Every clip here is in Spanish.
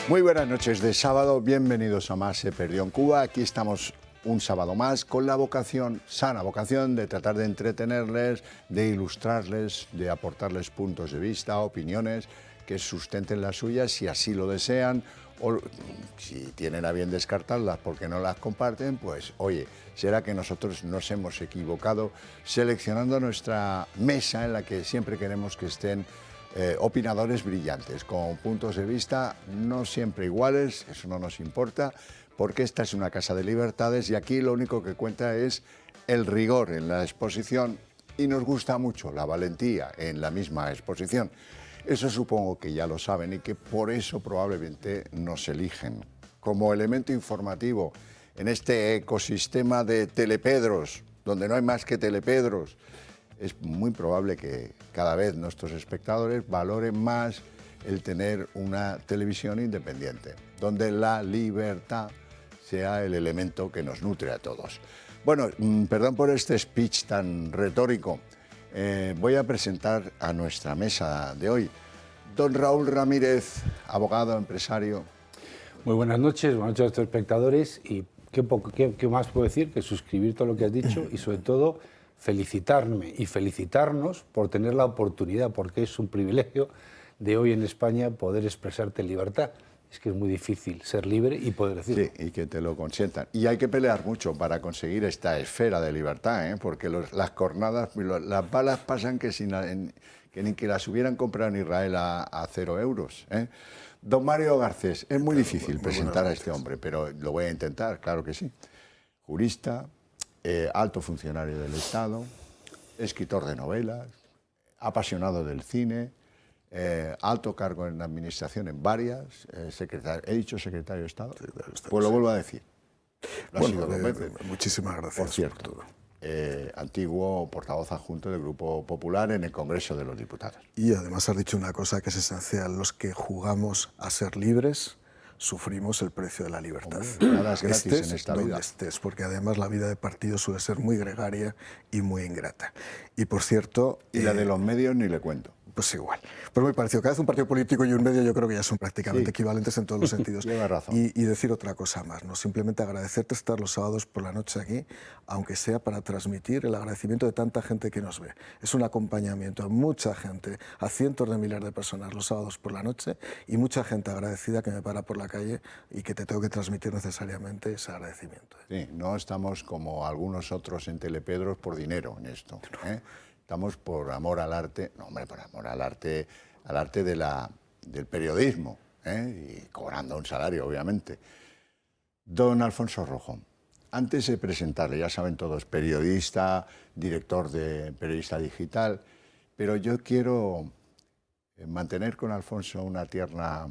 Muy buenas noches de sábado, bienvenidos a Más se perdió en Cuba. Aquí estamos un sábado más con la vocación, sana vocación, de tratar de entretenerles, de ilustrarles, de aportarles puntos de vista, opiniones que sustenten las suyas si así lo desean, o si tienen a bien descartarlas porque no las comparten, pues oye, será que nosotros nos hemos equivocado seleccionando nuestra mesa en la que siempre queremos que estén opinadores brillantes, con puntos de vista no siempre iguales, eso no nos importa, porque esta es una casa de libertades y aquí lo único que cuenta es el rigor en la exposición y nos gusta mucho la valentía en la misma exposición. Eso supongo que ya lo saben y que por eso probablemente nos eligen como elemento informativo en este ecosistema de telepedros, donde no hay más que telepedros. Es muy probable que cada vez nuestros espectadores valoren más el tener una televisión independiente, donde la libertad sea el elemento que nos nutre a todos. Bueno, perdón por este speech tan retórico. Voy a presentar a nuestra mesa de hoy. Don Raúl Ramírez, abogado, empresario. Muy buenas noches a nuestros espectadores. Y ¿qué más puedo decir que suscribir todo lo que has dicho y sobre todo felicitarme y felicitarnos por tener la oportunidad, porque es un privilegio de hoy en España poder expresarte en libertad. Es que es muy difícil ser libre y poder decirlo. Sí, y que te lo consientan. Y hay que pelear mucho para conseguir esta esfera de libertad, ¿eh? Porque las cornadas, las balas pasan que ni que las hubieran comprado en Israel a 0 euros. ¿Eh? Don Mario Garcés, es muy difícil presentar a este hombre, pero lo voy a intentar, claro que sí. Jurista, alto funcionario del Estado, escritor de novelas, apasionado del cine, alto cargo en la administración en varias, he dicho secretario de Estado, pues lo vuelvo a decir. Lo ha sido dos veces. Muchísimas gracias. Por cierto, antiguo portavoz adjunto del Grupo Popular en el Congreso de los Diputados. Y además has dicho una cosa que es esencial: los que jugamos a ser libres sufrimos el precio de la libertad. Nada es gratis en esta vida. Estés, porque además la vida de partido suele ser muy gregaria y muy ingrata. Y por cierto... Y la de los medios ni le cuento. Pues igual. Pues muy parecido. Cada vez un partido político y un medio yo creo que ya son prácticamente equivalentes en todos los sentidos. Lleva razón. Y decir otra cosa más, ¿no? Simplemente agradecerte estar los sábados por la noche aquí, aunque sea para transmitir el agradecimiento de tanta gente que nos ve. Es un acompañamiento a mucha gente, a cientos de miles de personas los sábados por la noche y mucha gente agradecida que me para por la calle y que te tengo que transmitir necesariamente ese agradecimiento. Sí, no estamos como algunos otros en Telepedros por dinero en esto, ¿eh? Estamos por amor al arte, no hombre, por amor al arte del periodismo, ¿eh? Y cobrando un salario, obviamente. Don Alfonso Rojo, antes de presentarle, ya saben todos, periodista, director de Periodista Digital, pero yo quiero mantener con Alfonso una tierna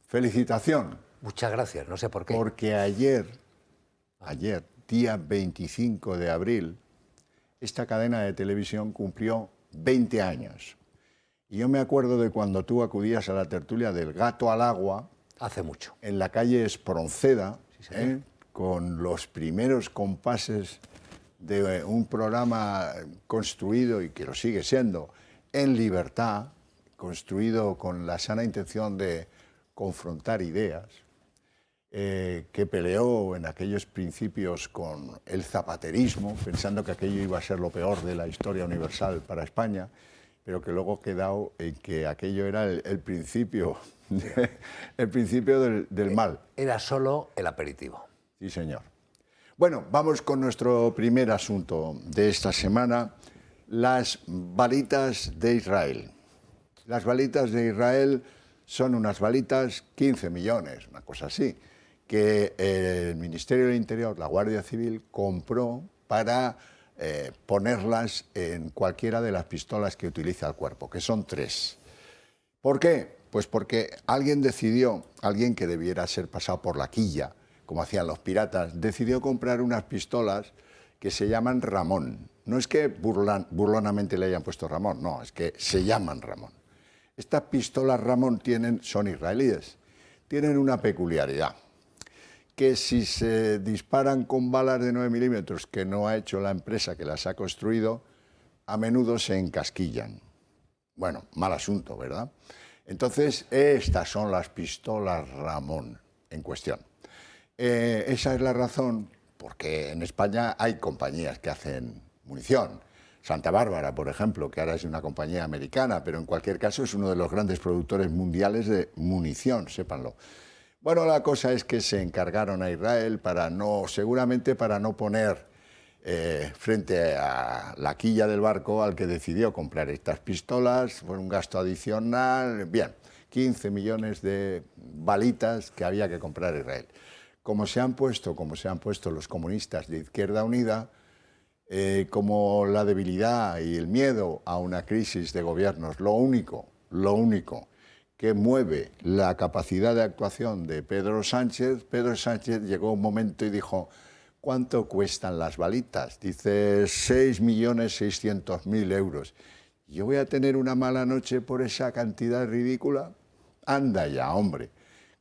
felicitación. Muchas gracias, no sé por qué. Porque ayer, día 25 de abril, esta cadena de televisión cumplió 20 años. Y yo me acuerdo de cuando tú acudías a la tertulia del Gato al Agua. Hace mucho. En la calle Espronceda, sí, con los primeros compases de un programa construido, y que lo sigue siendo, en libertad, construido con la sana intención de confrontar ideas, que peleó en aquellos principios con el zapaterismo, pensando que aquello iba a ser lo peor de la historia universal para España, pero que luego ha quedado en que aquello era el principio, del mal. Era solo el aperitivo. Sí, señor. Bueno, vamos con nuestro primer asunto de esta semana, las balitas de Israel. Las balitas de Israel son unas balitas, 15 millones, una cosa así, que el Ministerio del Interior, la Guardia Civil, compró para ponerlas en cualquiera de las pistolas que utiliza el cuerpo, que son 3. ¿Por qué? Pues porque alguien que debiera ser pasado por la quilla, como hacían los piratas, decidió comprar unas pistolas que se llaman Ramón. No es que burlonamente le hayan puesto Ramón, no, es que se llaman Ramón. Estas pistolas Ramón son israelíes, tienen una peculiaridad, que si se disparan con balas de 9 milímetros, que no ha hecho la empresa que las ha construido, a menudo se encasquillan. Bueno, mal asunto, ¿verdad? Entonces, estas son las pistolas Ramón en cuestión. Esa es la razón, porque en España hay compañías que hacen munición. Santa Bárbara, por ejemplo, que ahora es una compañía americana, pero en cualquier caso es uno de los grandes productores mundiales de munición, sépanlo. Bueno, la cosa es que se encargaron a Israel seguramente para no poner frente a la quilla del barco al que decidió comprar estas pistolas, fue un gasto adicional, bien, 15 millones de balitas que había que comprar a Israel. Como se han puesto los comunistas de Izquierda Unida, como la debilidad y el miedo a una crisis de gobiernos, lo único que mueve la capacidad de actuación de Pedro Sánchez llegó un momento y dijo, ¿cuánto cuestan las balitas? Dice 6.600.000 euros. ¿Yo voy a tener una mala noche por esa cantidad ridícula? Anda ya, hombre.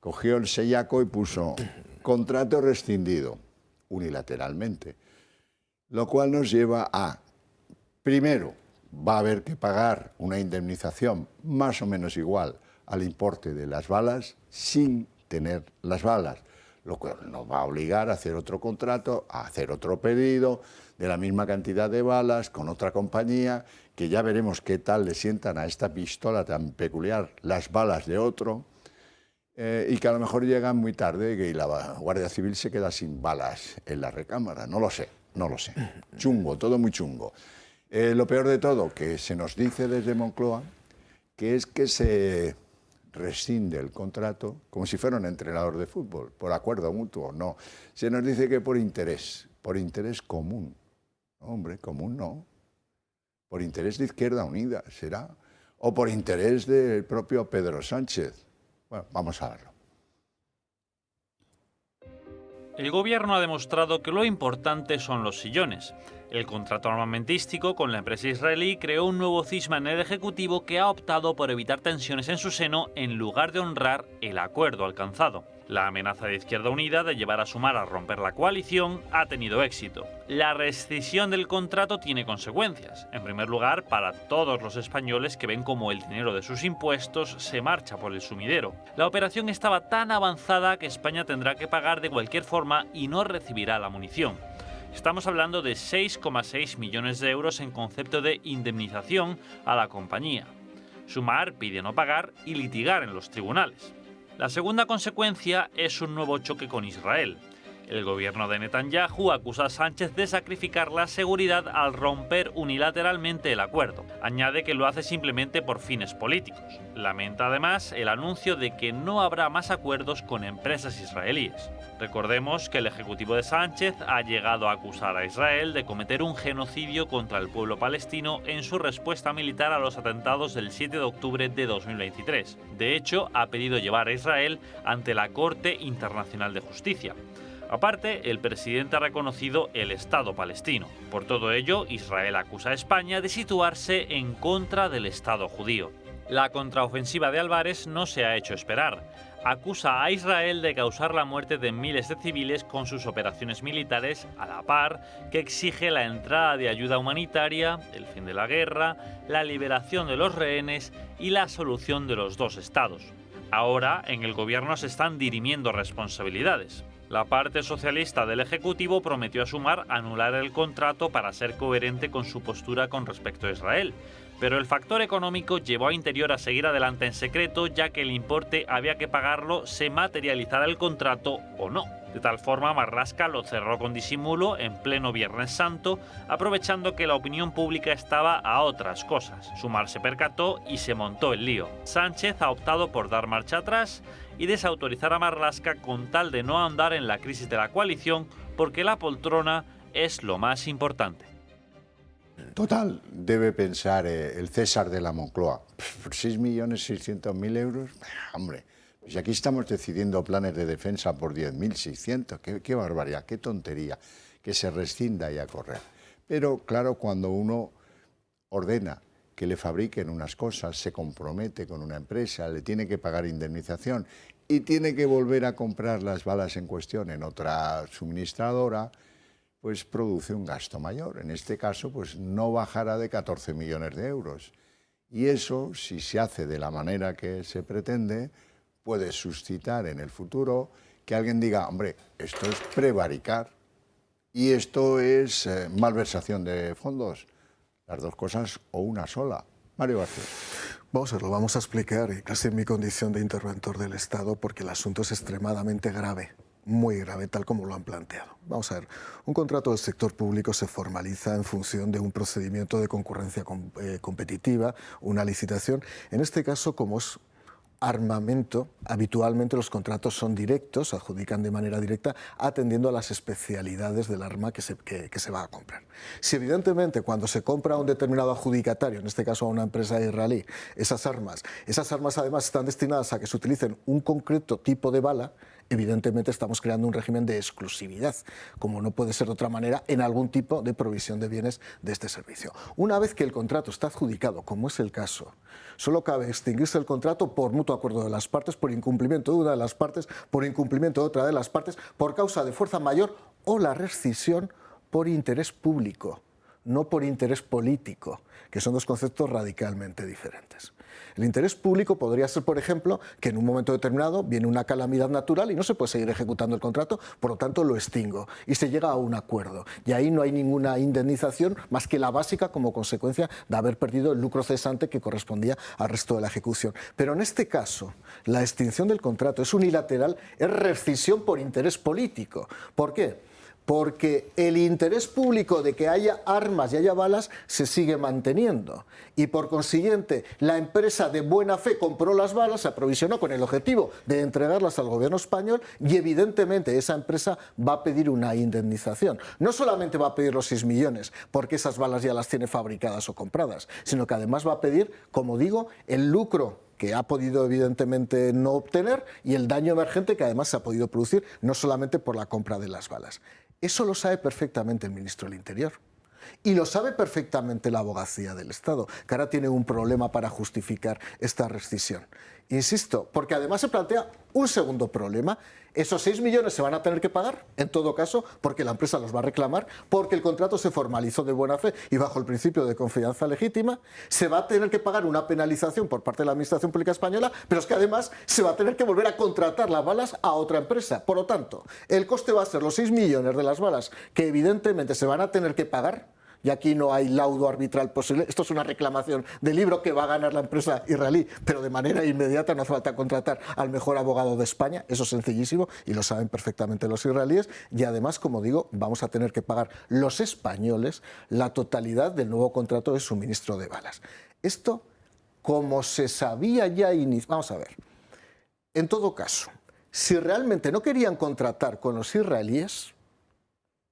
Cogió el sellaco y puso contrato rescindido, unilateralmente. Lo cual nos lleva a, primero, va a haber que pagar una indemnización más o menos igual al importe de las balas sin tener las balas, lo cual nos va a obligar a hacer otro contrato, a hacer otro pedido de la misma cantidad de balas con otra compañía, que ya veremos qué tal le sientan a esta pistola tan peculiar las balas de otro, y que a lo mejor llegan muy tarde y la Guardia Civil se queda sin balas en la recámara, no lo sé. Chungo, todo muy chungo. Lo peor de todo, que se nos dice desde Moncloa, que es que se rescinde el contrato como si fuera un entrenador de fútbol, por acuerdo mutuo. No, se nos dice que por interés común. Hombre, común no. Por interés de Izquierda Unida, será. O por interés del propio Pedro Sánchez. Bueno, vamos a verlo. El gobierno ha demostrado que lo importante son los sillones. El contrato armamentístico con la empresa israelí creó un nuevo cisma en el Ejecutivo que ha optado por evitar tensiones en su seno en lugar de honrar el acuerdo alcanzado. La amenaza de Izquierda Unida de llevar a Sumar a romper la coalición ha tenido éxito. La rescisión del contrato tiene consecuencias. En primer lugar, para todos los españoles que ven cómo el dinero de sus impuestos se marcha por el sumidero. La operación estaba tan avanzada que España tendrá que pagar de cualquier forma y no recibirá la munición. Estamos hablando de 6,6 millones de euros en concepto de indemnización a la compañía. Sumar pide no pagar y litigar en los tribunales. La segunda consecuencia es un nuevo choque con Israel. El gobierno de Netanyahu acusa a Sánchez de sacrificar la seguridad al romper unilateralmente el acuerdo. Añade que lo hace simplemente por fines políticos. Lamenta además el anuncio de que no habrá más acuerdos con empresas israelíes. Recordemos que el ejecutivo de Sánchez ha llegado a acusar a Israel de cometer un genocidio contra el pueblo palestino en su respuesta militar a los atentados del 7 de octubre de 2023. De hecho, ha pedido llevar a Israel ante la Corte Internacional de Justicia. Aparte, el presidente ha reconocido el Estado palestino. Por todo ello, Israel acusa a España de situarse en contra del Estado judío. La contraofensiva de Álvarez no se ha hecho esperar. Acusa a Israel de causar la muerte de miles de civiles con sus operaciones militares, a la par que exige la entrada de ayuda humanitaria, el fin de la guerra, la liberación de los rehenes y la solución de los dos estados. Ahora, en el gobierno se están dirimiendo responsabilidades. La parte socialista del Ejecutivo prometió a Sumar anular el contrato para ser coherente con su postura con respecto a Israel, pero el factor económico llevó a Interior a seguir adelante en secreto, ya que el importe había que pagarlo se materializara el contrato o no. De tal forma, Marlaska lo cerró con disimulo en pleno Viernes Santo, aprovechando que la opinión pública estaba a otras cosas. Sumar se percató y se montó el lío. Sánchez ha optado por dar marcha atrás y desautorizar a Marlaska con tal de no andar en la crisis de la coalición, porque la poltrona es lo más importante. Total, debe pensar el César de la Moncloa. ¿Por 6.600.000 euros? Hombre, pues aquí estamos decidiendo planes de defensa por 10.600. Qué barbaridad, qué tontería, que se rescinda y a correr. Pero claro, cuando uno ordena que le fabriquen unas cosas, se compromete con una empresa, le tiene que pagar indemnización y tiene que volver a comprar las balas en cuestión en otra suministradora, pues produce un gasto mayor. En este caso, pues no bajará de 14 millones de euros. Y eso, si se hace de la manera que se pretende, puede suscitar en el futuro que alguien diga, hombre, esto es prevaricar y esto es malversación de fondos. Las dos cosas o una sola. Mario García. Vamos a ver, lo vamos a explicar, y casi en mi condición de interventor del Estado, porque el asunto es extremadamente grave, muy grave, tal como lo han planteado. Vamos a ver, un contrato del sector público se formaliza en función de un procedimiento de concurrencia competitiva, una licitación. En este caso, como es armamento, habitualmente los contratos son directos, se adjudican de manera directa, atendiendo a las especialidades del arma que se va a comprar. Si evidentemente cuando se compra a un determinado adjudicatario, en este caso a una empresa israelí, esas armas además están destinadas a que se utilicen un concreto tipo de bala, evidentemente estamos creando un régimen de exclusividad, como no puede ser de otra manera, en algún tipo de provisión de bienes de este servicio. Una vez que el contrato está adjudicado, como es el caso, solo cabe extinguirse el contrato por mutuo acuerdo de las partes, por incumplimiento de una de las partes, por incumplimiento de otra de las partes, por causa de fuerza mayor o la rescisión por interés público, no por interés político, que son dos conceptos radicalmente diferentes. El interés público podría ser, por ejemplo, que en un momento determinado viene una calamidad natural y no se puede seguir ejecutando el contrato, por lo tanto lo extingo y se llega a un acuerdo. Y ahí no hay ninguna indemnización más que la básica como consecuencia de haber perdido el lucro cesante que correspondía al resto de la ejecución. Pero en este caso, la extinción del contrato es unilateral, es rescisión por interés político. ¿Por qué? Porque el interés público de que haya armas y haya balas se sigue manteniendo. Y por consiguiente, la empresa de buena fe compró las balas, se aprovisionó con el objetivo de entregarlas al gobierno español y evidentemente esa empresa va a pedir una indemnización. No solamente va a pedir los 6 millones, porque esas balas ya las tiene fabricadas o compradas, sino que además va a pedir, como digo, el lucro que ha podido evidentemente no obtener y el daño emergente que además se ha podido producir no solamente por la compra de las balas. Eso lo sabe perfectamente el ministro del Interior. Y lo sabe perfectamente la abogacía del Estado, que ahora tiene un problema para justificar esta rescisión. Insisto, porque además se plantea un segundo problema. Esos 6 millones se van a tener que pagar, en todo caso, porque la empresa los va a reclamar, porque el contrato se formalizó de buena fe y bajo el principio de confianza legítima. Se va a tener que pagar una penalización por parte de la Administración Pública Española, pero es que además se va a tener que volver a contratar las balas a otra empresa. Por lo tanto, el coste va a ser los 6 millones de las balas que evidentemente se van a tener que pagar. Y aquí no hay laudo arbitral posible. Esto es una reclamación del libro que va a ganar la empresa israelí, pero de manera inmediata. No hace falta contratar al mejor abogado de España, eso es sencillísimo y lo saben perfectamente los israelíes. Y además, como digo, vamos a tener que pagar los españoles la totalidad del nuevo contrato de suministro de balas. Esto, como se sabía ya vamos a ver, en todo caso, si realmente no querían contratar con los israelíes,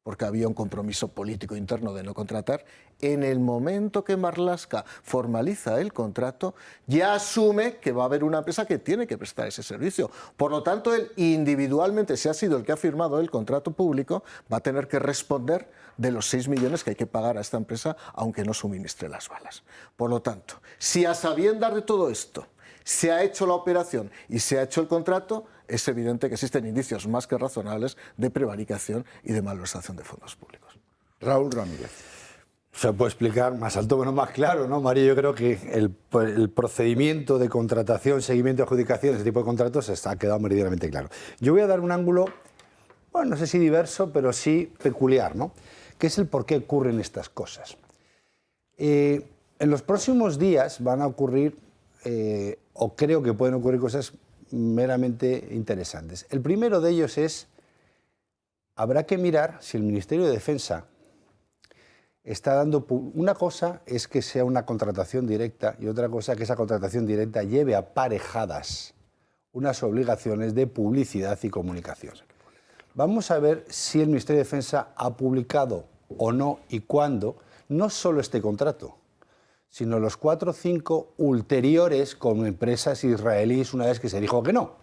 porque había un compromiso político interno de no contratar, en el momento que Marlaska formaliza el contrato, ya asume que va a haber una empresa que tiene que prestar ese servicio. Por lo tanto, él individualmente, si ha sido el que ha firmado el contrato público, va a tener que responder de los 6 millones que hay que pagar a esta empresa, aunque no suministre las balas. Por lo tanto, si a sabiendas de todo esto se ha hecho la operación y se ha hecho el contrato, es evidente que existen indicios más que razonables de prevaricación y de malversación de fondos públicos. Raúl Ramírez. Se puede explicar más alto, bueno, más claro, ¿no, María? Yo creo que el procedimiento de contratación, seguimiento, adjudicación, ese tipo de contratos ha quedado meridianamente claro. Yo voy a dar un ángulo, bueno, no sé si diverso, pero sí peculiar, ¿no? Que es el por qué ocurren estas cosas. En los próximos días van a ocurrir, o creo que pueden ocurrir cosas meramente interesantes. El primero de ellos es, habrá que mirar si el Ministerio de Defensa está dando... Una cosa es que sea una contratación directa y otra cosa que esa contratación directa lleve aparejadas unas obligaciones de publicidad y comunicación. Vamos a ver si el Ministerio de Defensa ha publicado o no y cuándo, no solo este contrato, sino los 4 o 5 ulteriores con empresas israelíes una vez que se dijo que no.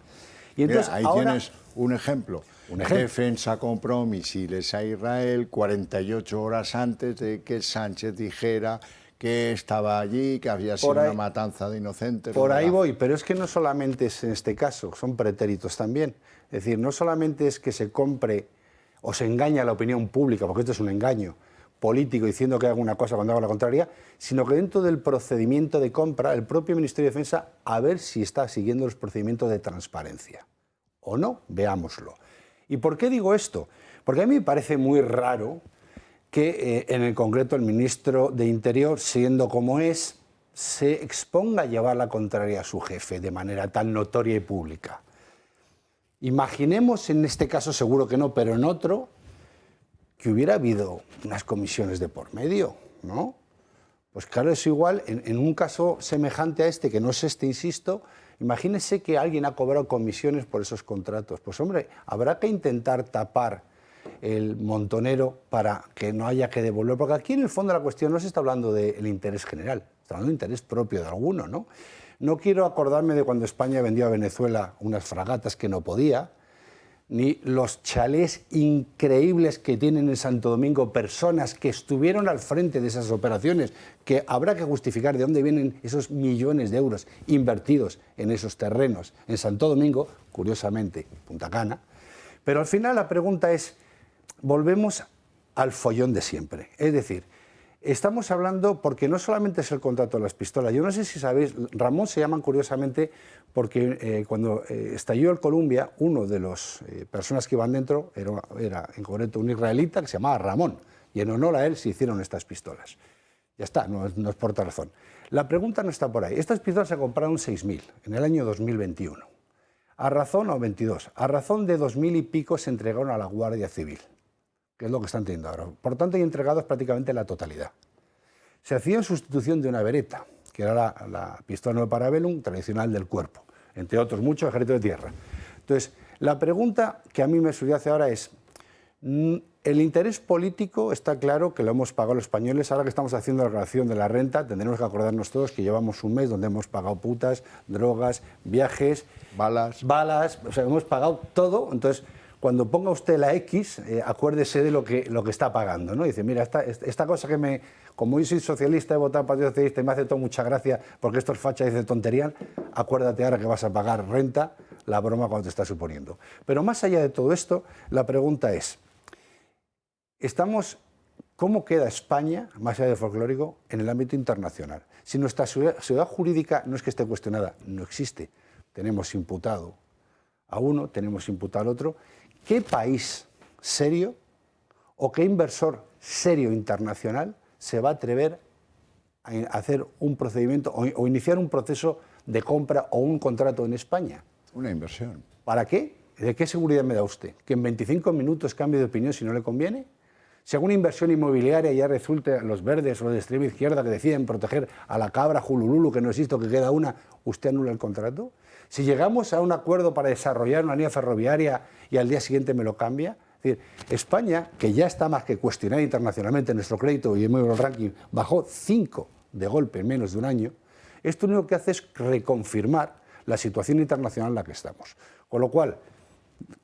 Y entonces, mira, ahí ahora tienes un ejemplo. Defensa compró misiles a Israel 48 horas antes de que Sánchez dijera que estaba allí, que había sido una matanza de inocentes. Por ahí voy, pero es que no solamente es en este caso, son pretéritos también. Es decir, no solamente es que se compre o se engaña a la opinión pública, porque esto es un engaño, político diciendo que haga una cosa cuando haga la contraria, sino que dentro del procedimiento de compra, el propio Ministerio de Defensa, a ver si está siguiendo los procedimientos de transparencia. ¿O no? Veámoslo. ¿Y por qué digo esto? Porque a mí me parece muy raro que en el concreto el ministro de Interior, siendo como es, se exponga a llevar la contraria a su jefe de manera tan notoria y pública. Imaginemos, en este caso seguro que no, pero en otro, que hubiera habido unas comisiones de por medio, ¿no? Pues claro, es igual, en un caso semejante a este, que no es este, insisto, imagínese que alguien ha cobrado comisiones por esos contratos. Pues hombre, habrá que intentar tapar el montonero para que no haya que devolver, porque aquí en el fondo la cuestión no se está hablando del interés general, está hablando del interés propio de alguno, ¿no? No quiero acordarme de cuando España vendió a Venezuela unas fragatas que no podía, ni los chalés increíbles que tienen en Santo Domingo personas que estuvieron al frente de esas operaciones, que habrá que justificar de dónde vienen esos millones de euros invertidos en esos terrenos en Santo Domingo, curiosamente Punta Cana. Pero al final la pregunta es, volvemos al follón de siempre, es decir, estamos hablando, porque no solamente es el contrato de las pistolas, yo no sé si sabéis, Ramón se llaman curiosamente porque cuando estalló el Columbia, uno de las personas que iban dentro era en concreto un israelita que se llamaba Ramón, y en honor a él se hicieron estas pistolas. Ya está, no es por otra razón. La pregunta no está por ahí. Estas pistolas se compraron 6.000 en el año 2021. A razón, o 22, a razón de 2.000 y pico se entregaron a la Guardia Civil, que es lo que están teniendo ahora. Por tanto, hay entregados prácticamente la totalidad. Se hacía en sustitución de una Beretta, que era la pistola 9 Parabellum tradicional del cuerpo, entre otros muchos ejércitos de tierra. Entonces, la pregunta que a mí me subyace ahora es, el interés político está claro que lo hemos pagado los españoles. Ahora que estamos haciendo la declaración de la renta, tendremos que acordarnos todos que llevamos un mes donde hemos pagado putas, drogas, viajes, balas, o sea, hemos pagado todo. Entonces, cuando ponga usted la X, acuérdese de lo que está pagando, ¿no? Dice, mira, esta cosa que como yo soy socialista, he votado Partido Socialista y me hace todo mucha gracia porque estos fachas dicen tonterías, acuérdate ahora que vas a pagar renta, la broma cuando te está suponiendo. Pero más allá de todo esto, la pregunta es, ¿cómo queda España, más allá del folclórico, en el ámbito internacional? Si nuestra seguridad jurídica no es que esté cuestionada, no existe. Tenemos imputado a uno, tenemos imputado al otro. ¿Qué país serio o qué inversor serio internacional se va a atrever a hacer un procedimiento o iniciar un proceso de compra o un contrato en España? Una inversión. ¿Para qué? ¿De qué seguridad me da usted? ¿Que en 25 minutos cambie de opinión si no le conviene? Si alguna inversión inmobiliaria ya resulta los verdes o los de extrema izquierda que deciden proteger a la cabra Julululu, que no existe, que queda una, ¿usted anula el contrato? Si llegamos a un acuerdo para desarrollar una línea ferroviaria y al día siguiente me lo cambia, es decir, España, que ya está más que cuestionada internacionalmente, nuestro crédito y el ranking bajó 5 de golpe en menos de un año, esto lo único que hace es reconfirmar la situación internacional en la que estamos. Con lo cual,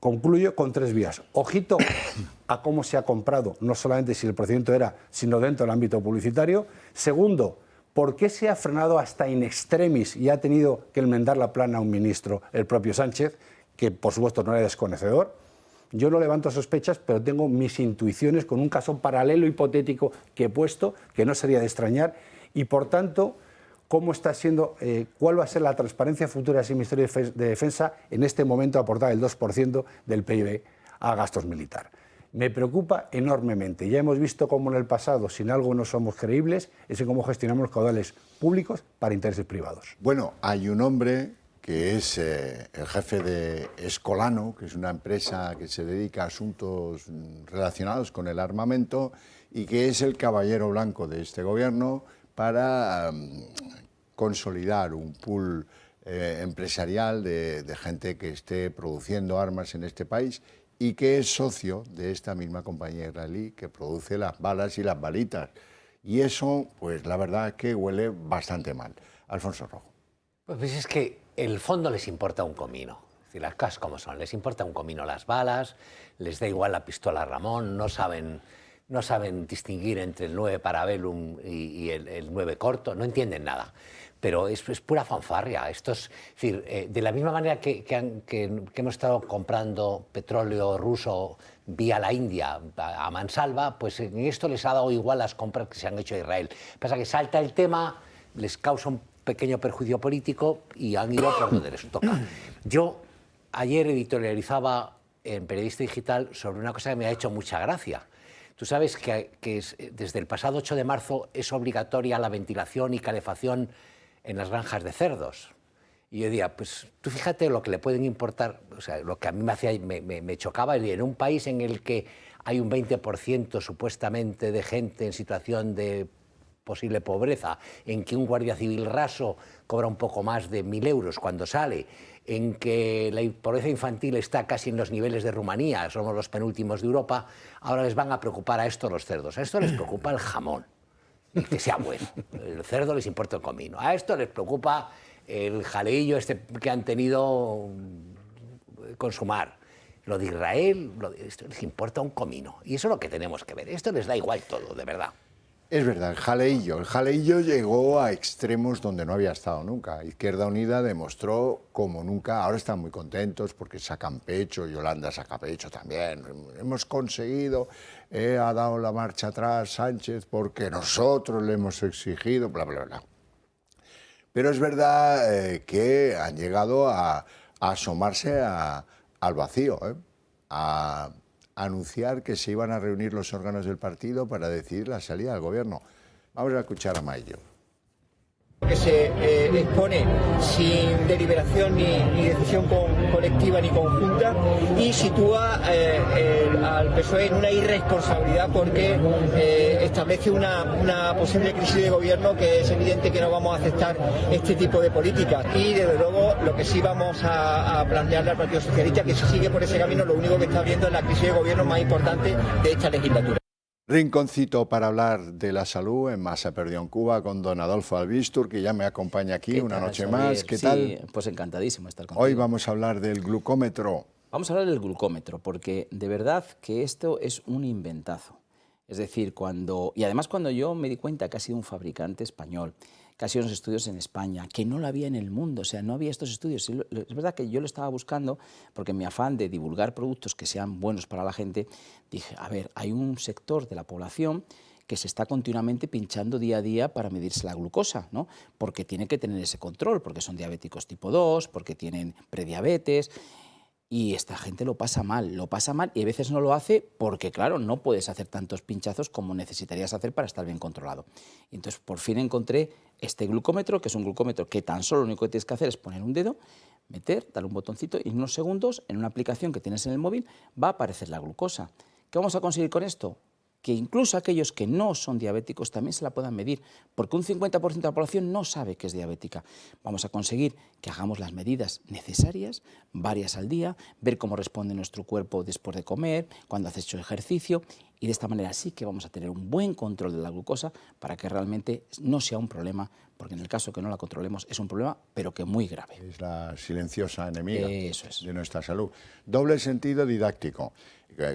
concluyo con 3 vías. Ojito a cómo se ha comprado, no solamente si el procedimiento era, sino dentro del ámbito publicitario. Segundo, ¿por qué se ha frenado hasta in extremis y ha tenido que enmendar la plana a un ministro, el propio Sánchez, que por supuesto no era desconocedor? Yo no levanto sospechas, pero tengo mis intuiciones con un caso paralelo hipotético que he puesto, que no sería de extrañar, y por tanto, ¿cómo está siendo, cuál va a ser la transparencia futura de ese Ministerio de Defensa en este momento aportar el 2% del PIB a gastos militar? Me preocupa enormemente. Ya hemos visto cómo en el pasado, sin algo no somos creíbles, es en cómo gestionamos los caudales públicos para intereses privados. Bueno, hay un hombre que es el jefe de Escolano, que es una empresa que se dedica a asuntos relacionados con el armamento y que es el caballero blanco de este gobierno para consolidar un pool empresarial de gente que esté produciendo armas en este país y que es socio de esta misma compañía israelí que produce las balas y las balitas. Y eso, pues la verdad es que huele bastante mal. Alfonso Rojo. Pues es que el fondo les importa un comino. Es decir, las cosas como son. Les importa un comino las balas, les da igual la pistola Ramón, no saben distinguir entre el 9 Parabellum y el 9 corto, no entienden nada. pero es pura fanfarria. Esto es decir, de la misma manera que hemos estado comprando petróleo ruso vía la India a mansalva, pues en esto les ha dado igual las compras que se han hecho a Israel. Pasa que salta el tema, les causa un pequeño perjuicio político y han ido por donde les toca. Yo ayer editorializaba en Periodista Digital sobre una cosa que me ha hecho mucha gracia. Tú sabes que desde el pasado 8 de marzo es obligatoria la ventilación y calefacción en las granjas de cerdos. Y yo decía, pues tú fíjate lo que le pueden importar, o sea, lo que a mí me chocaba, en un país en el que hay un 20% supuestamente de gente en situación de posible pobreza, en que un guardia civil raso cobra un poco más de 1.000 euros cuando sale, en que la pobreza infantil está casi en los niveles de Rumanía, somos los penúltimos de Europa, ahora les van a preocupar a esto los cerdos. A esto les preocupa el jamón, que sea bueno. El cerdo les importa el comino. A esto les preocupa el jaleillo este que han tenido consumar. Lo de Israel, esto les importa un comino. Y eso es lo que tenemos que ver. Esto les da igual todo, de verdad. Es verdad, el jaleillo llegó a extremos donde no había estado nunca. Izquierda Unida demostró como nunca, ahora están muy contentos porque sacan pecho, Yolanda saca pecho también, hemos conseguido, ha dado la marcha atrás Sánchez porque nosotros le hemos exigido, bla, bla, bla. Pero es verdad que han llegado a asomarse al vacío, a anunciar que se iban a reunir los órganos del partido para decidir la salida del gobierno. Vamos a escuchar a Maillo. Que se expone sin deliberación ni decisión colectiva ni conjunta y sitúa al PSOE en una irresponsabilidad porque establece una posible crisis de gobierno que es evidente que no vamos a aceptar este tipo de políticas y desde luego lo que sí vamos a plantearle al Partido Socialista que si sigue por ese camino lo único que está viendo es la crisis de gobierno más importante de esta legislatura. Rinconcito para hablar de la salud en Más se perdió en Cuba con don Adolfo Albistur, que ya me acompaña aquí una noche más. ¿Qué tal? Sí, pues encantadísimo estar contigo. Hoy vamos a hablar del glucómetro. Vamos a hablar del glucómetro, porque de verdad que esto es un inventazo. Es decir, y además cuando yo me di cuenta que ha sido un fabricante español, que ha sido unos estudios en España, que no lo había en el mundo, o sea, no había estos estudios. Es verdad que yo lo estaba buscando porque en mi afán de divulgar productos que sean buenos para la gente, dije, a ver, hay un sector de la población que se está continuamente pinchando día a día para medirse la glucosa, ¿no? Porque tiene que tener ese control, porque son diabéticos tipo 2, porque tienen prediabetes. Y esta gente lo pasa mal y a veces no lo hace porque, claro, no puedes hacer tantos pinchazos como necesitarías hacer para estar bien controlado. Y entonces, por fin encontré este glucómetro, que es un glucómetro que tan solo lo único que tienes que hacer es poner un dedo, meter, darle un botoncito y en unos segundos, en una aplicación que tienes en el móvil, va a aparecer la glucosa. ¿Qué vamos a conseguir con esto? Que incluso aquellos que no son diabéticos también se la puedan medir, porque un 50% de la población no sabe que es diabética. Vamos a conseguir que hagamos las medidas necesarias, varias al día, ver cómo responde nuestro cuerpo después de comer, cuando has hecho ejercicio, y de esta manera sí que vamos a tener un buen control de la glucosa para que realmente no sea un problema, porque en el caso que no la controlemos es un problema, pero que muy grave. Es la silenciosa enemiga de nuestra salud. Doble sentido didáctico.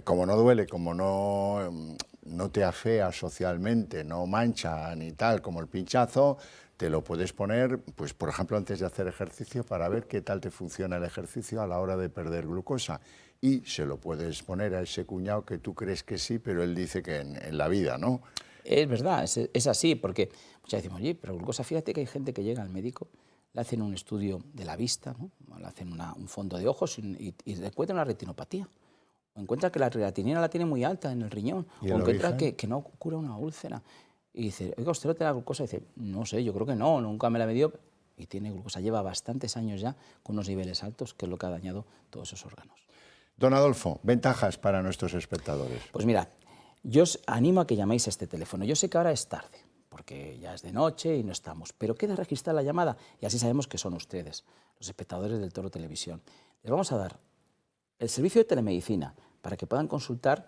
Como no duele, como no te afea socialmente, no mancha ni tal como el pinchazo, te lo puedes poner, pues por ejemplo, antes de hacer ejercicio para ver qué tal te funciona el ejercicio a la hora de perder glucosa. Y se lo puedes poner a ese cuñado que tú crees que sí, pero él dice que en la vida, ¿no? Es verdad, es así, porque muchas veces decimos, oye, pero glucosa, fíjate que hay gente que llega al médico, le hacen un estudio de la vista, ¿no? Le hacen un fondo de ojos y encuentran una retinopatía. O encuentra que la creatinina la tiene muy alta en el riñón, o encuentra que no cura una úlcera. Y dice, oiga, ¿usted no tiene la glucosa? Y dice, no sé, yo creo que no, nunca me la he medido. Y tiene glucosa, lleva bastantes años ya con unos niveles altos, que es lo que ha dañado todos esos órganos. Don Adolfo, ventajas para nuestros espectadores. Pues mira, yo os animo a que llaméis a este teléfono. Yo sé que ahora es tarde, porque ya es de noche y no estamos, pero queda registrada la llamada y así sabemos que son ustedes, los espectadores del Toro Televisión. Les vamos a dar el servicio de telemedicina para que puedan consultar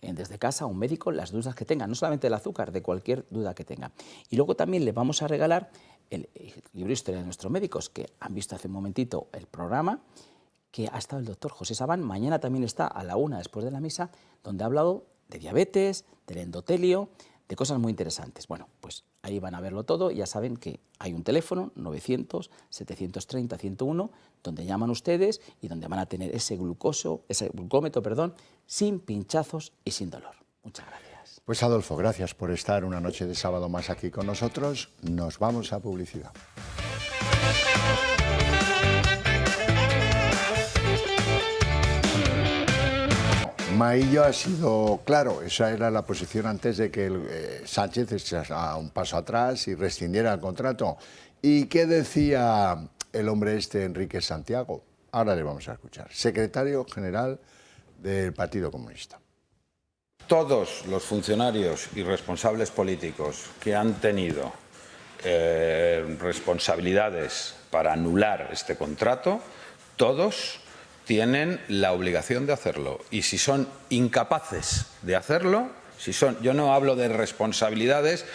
desde casa a un médico las dudas que tengan, no solamente del azúcar, de cualquier duda que tengan. Y luego también les vamos a regalar el libro Historia de nuestros médicos, que han visto hace un momentito el programa, que ha estado el doctor José Sabán. Mañana también está a la 1 después de la misa, donde ha hablado de diabetes, del endotelio, de cosas muy interesantes. Bueno, pues Ahí van a verlo todo. Ya saben que hay un teléfono, 900-730-101, donde llaman ustedes y donde van a tener ese glucómetro, sin pinchazos y sin dolor. Muchas gracias. Pues Adolfo, gracias por estar una noche de sábado más aquí con nosotros. Nos vamos a publicidad. Maillo ha sido claro, esa era la posición antes de que Sánchez echara un paso atrás y rescindiera el contrato. ¿Y qué decía el hombre este, Enrique Santiago? Ahora le vamos a escuchar. Secretario General del Partido Comunista. Todos los funcionarios y responsables políticos que han tenido responsabilidades para anular este contrato, todos tienen la obligación de hacerlo. Y si son incapaces de hacerlo, yo no hablo de responsabilidades,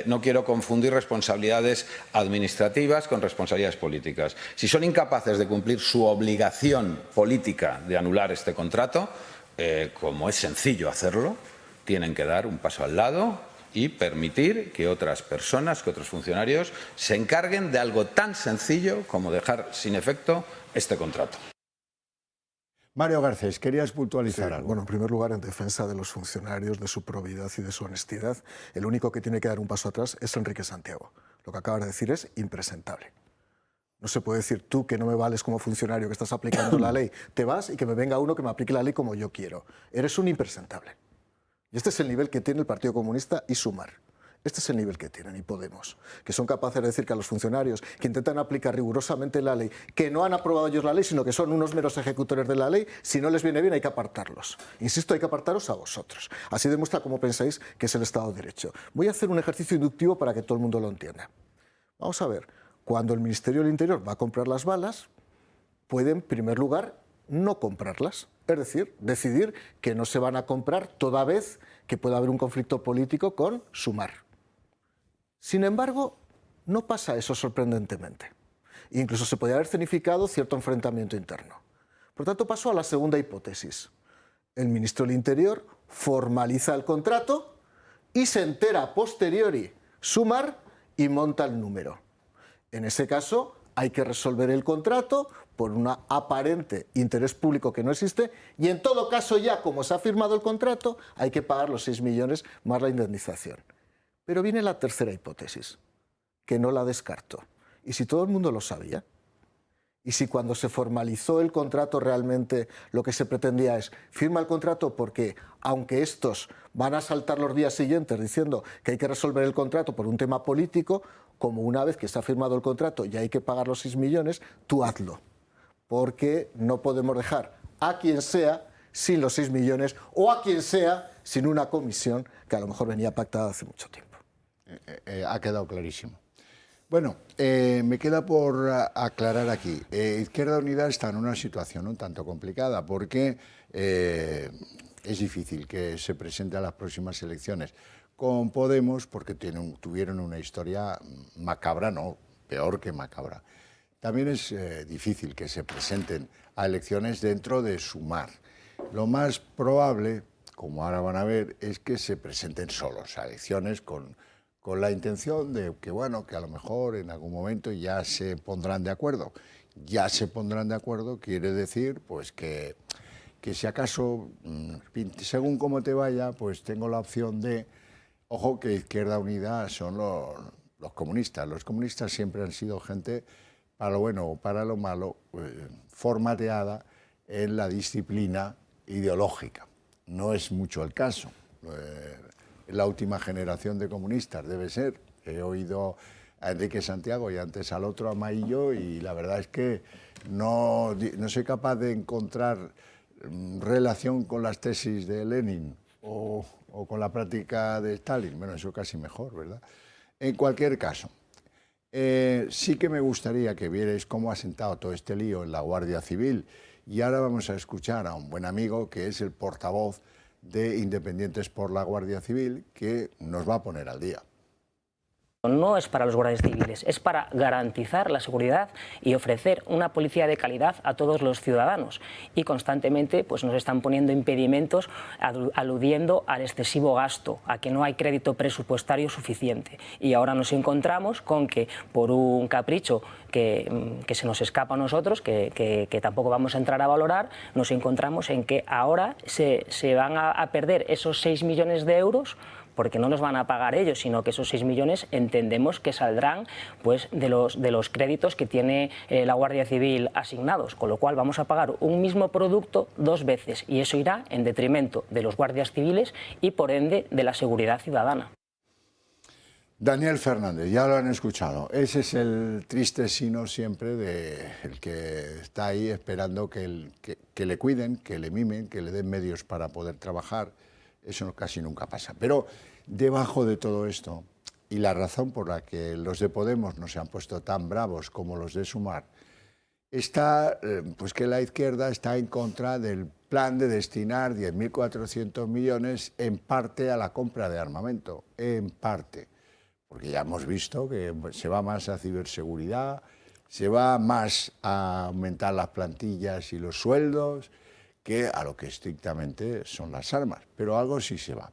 no quiero confundir responsabilidades administrativas con responsabilidades políticas. Si son incapaces de cumplir su obligación política de anular este contrato, como es sencillo hacerlo, tienen que dar un paso al lado y permitir que otras personas, que otros funcionarios, se encarguen de algo tan sencillo como dejar sin efecto este contrato. Mario Garcés, querías puntualizar algo. Bueno, en primer lugar, en defensa de los funcionarios, de su probidad y de su honestidad, el único que tiene que dar un paso atrás es Enrique Santiago. Lo que acabas de decir es impresentable. No se puede decir tú que no me vales como funcionario, que estás aplicando la ley, te vas y que me venga uno que me aplique la ley como yo quiero. Eres un impresentable. Y este es el nivel que tiene el Partido Comunista y Sumar. Este es el nivel que tienen y Podemos, que son capaces de decir que a los funcionarios que intentan aplicar rigurosamente la ley, que no han aprobado ellos la ley, sino que son unos meros ejecutores de la ley, si no les viene bien hay que apartarlos. Insisto, hay que apartaros a vosotros. Así demuestra cómo pensáis que es el Estado de Derecho. Voy a hacer un ejercicio inductivo para que todo el mundo lo entienda. Vamos a ver, cuando el Ministerio del Interior va a comprar las balas, puede en primer lugar no comprarlas. Es decir, decidir que no se van a comprar toda vez que pueda haber un conflicto político con Sumar. Sin embargo, no pasa eso sorprendentemente. Incluso se podría haber escenificado cierto enfrentamiento interno. Por tanto, paso a la segunda hipótesis. El ministro del Interior formaliza el contrato y se entera a posteriori Sumar y monta el número. En ese caso, hay que resolver el contrato por un aparente interés público que no existe y en todo caso ya, como se ha firmado el contrato, hay que pagar los 6 millones más la indemnización. Pero viene la tercera hipótesis, que no la descarto. ¿Y si todo el mundo lo sabía? ¿Y si cuando se formalizó el contrato realmente lo que se pretendía es firma el contrato porque, aunque estos van a saltar los días siguientes diciendo que hay que resolver el contrato por un tema político, como una vez que se ha firmado el contrato y hay que pagar los 6 millones, tú hazlo? Porque no podemos dejar a quien sea sin los 6 millones o a quien sea sin una comisión que a lo mejor venía pactada hace mucho tiempo. Ha quedado clarísimo. Bueno, me queda por aclarar aquí. Izquierda Unida está en una situación un tanto complicada porque es difícil que se presente a las próximas elecciones. Con Podemos, porque tuvieron una historia macabra, no, peor que macabra. También es difícil que se presenten a elecciones dentro de Sumar. Lo más probable, como ahora van a ver, es que se presenten solos a elecciones con la intención de que, bueno, que a lo mejor en algún momento ya se pondrán de acuerdo. Ya se pondrán de acuerdo quiere decir pues que si acaso, según cómo te vaya, pues tengo la opción de, ojo que Izquierda Unida son los comunistas. Los comunistas siempre han sido gente, para lo bueno o para lo malo, formateada en la disciplina ideológica. No es mucho el caso. La última generación de comunistas debe ser. He oído a Enrique Santiago y antes al otro, a Maillo, y la verdad es que no soy capaz de encontrar relación con las tesis de Lenin o con la práctica de Stalin. Bueno, eso casi mejor, ¿verdad? En cualquier caso, sí que me gustaría que vierais cómo ha sentado todo este lío en la Guardia Civil. Y ahora vamos a escuchar a un buen amigo que es el portavoz de Independientes por la Guardia Civil, que nos va a poner al día. No es para los guardias civiles, es para garantizar la seguridad y ofrecer una policía de calidad a todos los ciudadanos. Y constantemente pues, nos están poniendo impedimentos aludiendo al excesivo gasto, a que no hay crédito presupuestario suficiente. Y ahora nos encontramos con que por un capricho que se nos escapa a nosotros, que tampoco vamos a entrar a valorar, nos encontramos en que ahora se van a perder esos 6 millones de euros, porque no los van a pagar ellos, sino que esos 6 millones entendemos que saldrán pues, de los créditos que tiene la Guardia Civil asignados, con lo cual vamos a pagar un mismo producto 2 veces y eso irá en detrimento de los guardias civiles y por ende de la seguridad ciudadana. Daniel Fernández, ya lo han escuchado, ese es el triste sino siempre del que está ahí esperando que le cuiden, que le mimen, que le den medios para poder trabajar. Eso casi nunca pasa. Pero debajo de todo esto, y la razón por la que los de Podemos no se han puesto tan bravos como los de Sumar, está pues que la izquierda está en contra del plan de destinar 10.400 millones en parte a la compra de armamento, en parte. Porque ya hemos visto que se va más a ciberseguridad, se va más a aumentar las plantillas y los sueldos, que a lo que estrictamente son las armas, pero algo sí se va.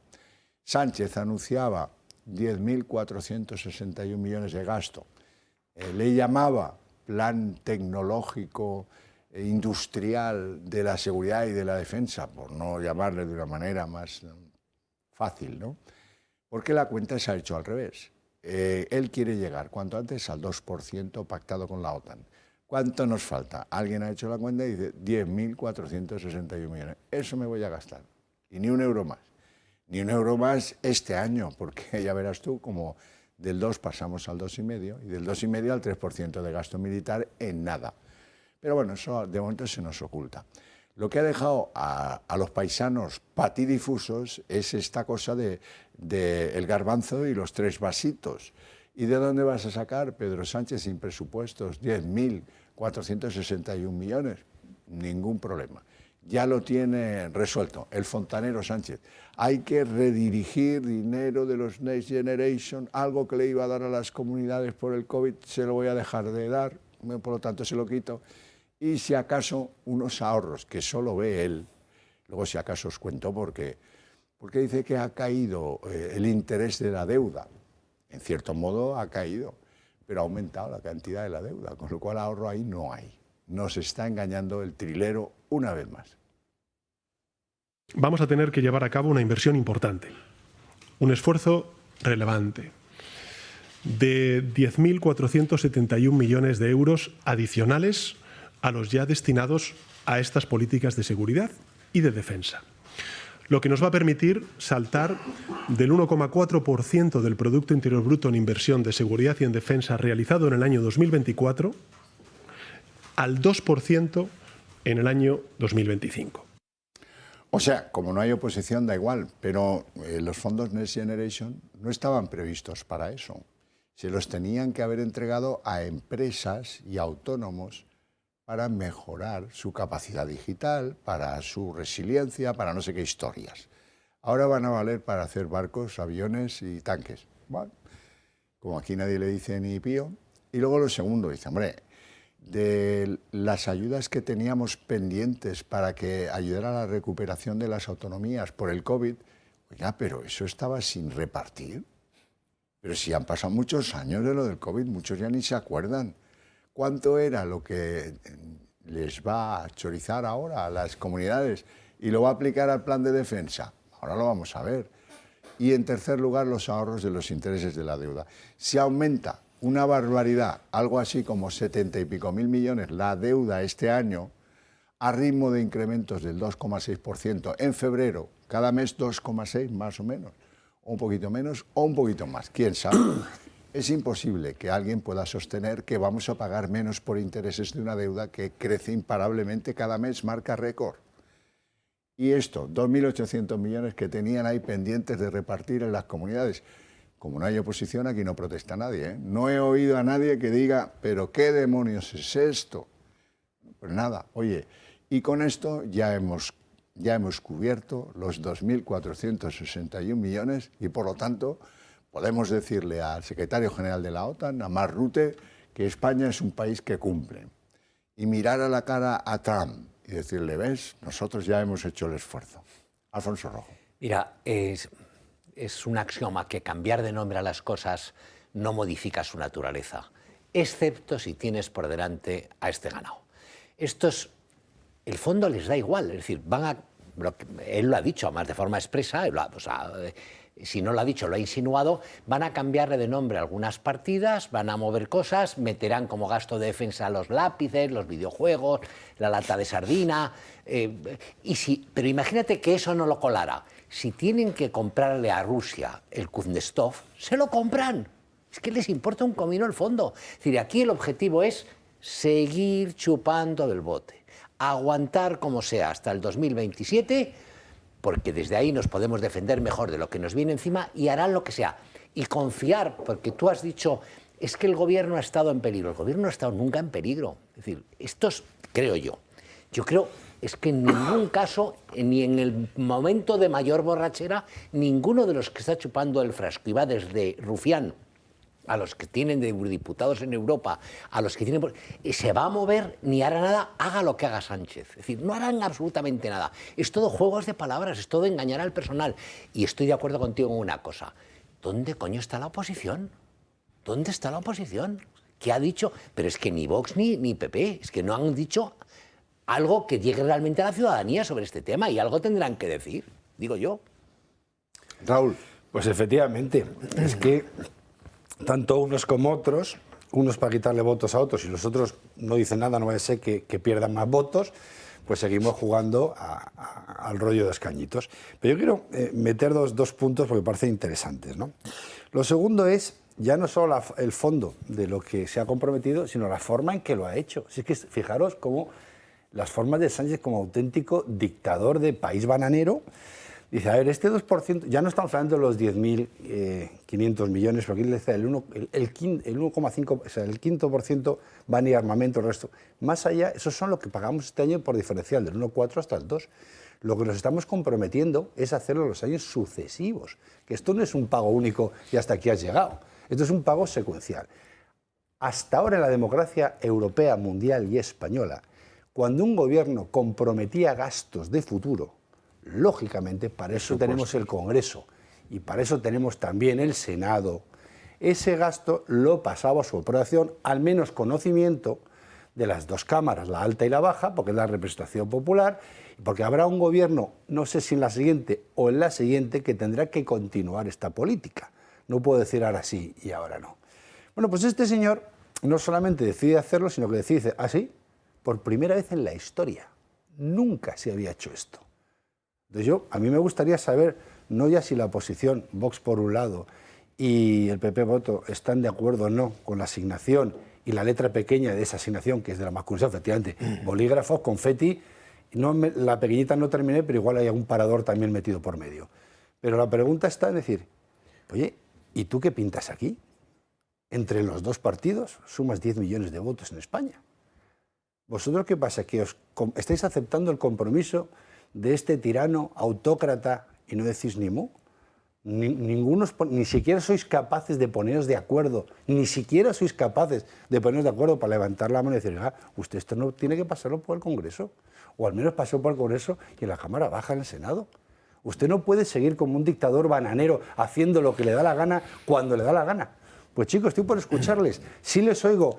Sánchez anunciaba 10.461 millones de gasto, le llamaba plan tecnológico e industrial de la seguridad y de la defensa, por no llamarle de una manera más fácil, ¿no? Porque la cuenta se ha hecho al revés. Él quiere llegar cuanto antes al 2% pactado con la OTAN. ¿Cuánto nos falta? Alguien ha hecho la cuenta y dice 10.461 millones. Eso me voy a gastar. Y ni un euro más. Ni un euro más este año, porque ya verás tú como del 2 pasamos al 2,5 y del 2,5 al 3% de gasto militar en nada. Pero bueno, eso de momento se nos oculta. Lo que ha dejado a los paisanos patidifusos es esta cosa de el garbanzo y los 3 vasitos. ¿Y de dónde vas a sacar, Pedro Sánchez, sin presupuestos, 10.461 millones? Ningún problema. Ya lo tiene resuelto el fontanero Sánchez. Hay que redirigir dinero de los Next Generation, algo que le iba a dar a las comunidades por el COVID, se lo voy a dejar de dar, por lo tanto se lo quito. Y si acaso unos ahorros que solo ve él, luego si acaso os cuento porque dice que ha caído el interés de la deuda. En cierto modo ha caído, pero ha aumentado la cantidad de la deuda, con lo cual ahorro ahí no hay. Nos está engañando el trilero una vez más. Vamos a tener que llevar a cabo una inversión importante, un esfuerzo relevante, de 10.471 millones de euros adicionales a los ya destinados a estas políticas de seguridad y de defensa, lo que nos va a permitir saltar del 1,4% del Producto Interior Bruto en inversión de seguridad y en defensa realizado en el año 2024 al 2% en el año 2025. O sea, como no hay oposición, da igual, pero los fondos Next Generation no estaban previstos para eso. Se los tenían que haber entregado a empresas y autónomos para mejorar su capacidad digital, para su resiliencia, para no sé qué historias. Ahora van a valer para hacer barcos, aviones y tanques. Bueno, como aquí nadie le dice ni pío. Y luego lo segundo, dice, hombre, de las ayudas que teníamos pendientes para que ayudara a la recuperación de las autonomías por el COVID, oiga, pero eso estaba sin repartir. Pero si han pasado muchos años de lo del COVID, muchos ya ni se acuerdan. ¿Cuánto era lo que les va a chorizar ahora a las comunidades y lo va a aplicar al plan de defensa? Ahora lo vamos a ver. Y en tercer lugar, los ahorros de los intereses de la deuda. Si aumenta una barbaridad, algo así como 70 y pico mil millones la deuda este año, a ritmo de incrementos del 2,6% en febrero, cada mes 2,6 más o menos, o un poquito menos o un poquito más, quién sabe. Es imposible que alguien pueda sostener que vamos a pagar menos por intereses de una deuda que crece imparablemente cada mes, marca récord. Y esto, 2.800 millones que tenían ahí pendientes de repartir en las comunidades. Como no hay oposición, aquí no protesta nadie, ¿eh? No he oído a nadie que diga, pero ¿qué demonios es esto? Pues nada, oye, y con esto ya hemos cubierto los 2.461 millones y por lo tanto podemos decirle al secretario general de la OTAN, a Mark Rutte, que España es un país que cumple. Y mirar a la cara a Trump y decirle, ves, nosotros ya hemos hecho el esfuerzo. Alfonso Rojo. Mira, es un axioma que cambiar de nombre a las cosas no modifica su naturaleza, excepto si tienes por delante a este ganado. Estos, el fondo les da igual, es decir, él lo ha dicho, además de forma expresa, si no lo ha dicho, lo ha insinuado, van a cambiarle de nombre algunas partidas, van a mover cosas, meterán como gasto de defensa los lápices, los videojuegos, la lata de sardina, pero imagínate que eso no lo colara. Si tienen que comprarle a Rusia el Kuznetsov, se lo compran. Es que les importa un comino el fondo. Es decir, aquí el objetivo es seguir chupando del bote, aguantar como sea hasta el 2027, porque desde ahí nos podemos defender mejor de lo que nos viene encima y harán lo que sea. Y confiar, porque tú has dicho, es que el gobierno ha estado en peligro. El gobierno no ha estado nunca en peligro. Es decir, estos, creo yo creo, es que en ningún caso, ni en el momento de mayor borrachera, ninguno de los que está chupando el frasco, y va desde Rufián a los que tienen de diputados en Europa, a los que tienen... se va a mover ni hará nada, haga lo que haga Sánchez. Es decir, no harán absolutamente nada. Es todo juegos de palabras, es todo engañar al personal. Y estoy de acuerdo contigo en una cosa. ¿Dónde coño está la oposición? ¿Dónde está la oposición? ¿Qué ha dicho? Pero es que ni Vox ni PP, es que no han dicho algo que llegue realmente a la ciudadanía sobre este tema, y algo tendrán que decir, digo yo. Raúl. Pues efectivamente, es que tanto unos como otros, unos para quitarle votos a otros y los otros no dicen nada, no va a ser que pierdan más votos, pues seguimos jugando al rollo de escañitos. Pero yo quiero meter dos puntos porque me parecen interesantes, ¿no? Lo segundo es ya no solo el fondo de lo que se ha comprometido, sino la forma en que lo ha hecho. Así que fijaros cómo las formas de Sánchez como auténtico dictador de país bananero. Dice, a ver, este 2%, ya no estamos hablando de los 10.500 millones, porque aquí le dice el 1,5%, o sea, el 5% van a ir armamento, el resto. Más allá, esos son lo que pagamos este año por diferencial, del 1,4 hasta el 2. Lo que nos estamos comprometiendo es hacerlo los años sucesivos, que esto no es un pago único y hasta aquí has llegado, esto es un pago secuencial. Hasta ahora en la democracia europea, mundial y española, cuando un gobierno comprometía gastos de futuro, lógicamente, para eso tenemos el Congreso y para eso tenemos también el Senado. Ese gasto lo pasaba a su aprobación, al menos conocimiento de las dos cámaras, la alta y la baja, porque es la representación popular, porque habrá un gobierno, no sé si en la siguiente o en la siguiente, que tendrá que continuar esta política. No puedo decir ahora sí y ahora no. Bueno, pues este señor no solamente decide hacerlo, sino que decide, así, por primera vez en la historia, nunca se había hecho esto. Entonces a mí me gustaría saber, no ya si la oposición, Vox por un lado y el PP voto, están de acuerdo o no con la asignación y la letra pequeña de esa asignación, que es de la masculinidad, efectivamente, bolígrafos, confeti, la pequeñita no terminé, pero igual hay algún parador también metido por medio. Pero la pregunta está en decir, oye, ¿y tú qué pintas aquí? Entre los dos partidos sumas 10 millones de votos en España. ¿Vosotros qué pasa? ¿Que estáis aceptando el compromiso de este tirano autócrata y no decís ni mu? Ni siquiera sois capaces de poneros de acuerdo, ni siquiera sois capaces de poneros de acuerdo para levantar la mano y decir, usted esto no tiene que pasarlo por el Congreso, o al menos pasó por el Congreso y en la Cámara Baja, en el Senado. Usted no puede seguir como un dictador bananero haciendo lo que le da la gana cuando le da la gana. Pues chicos, estoy por escucharles. Sí les oigo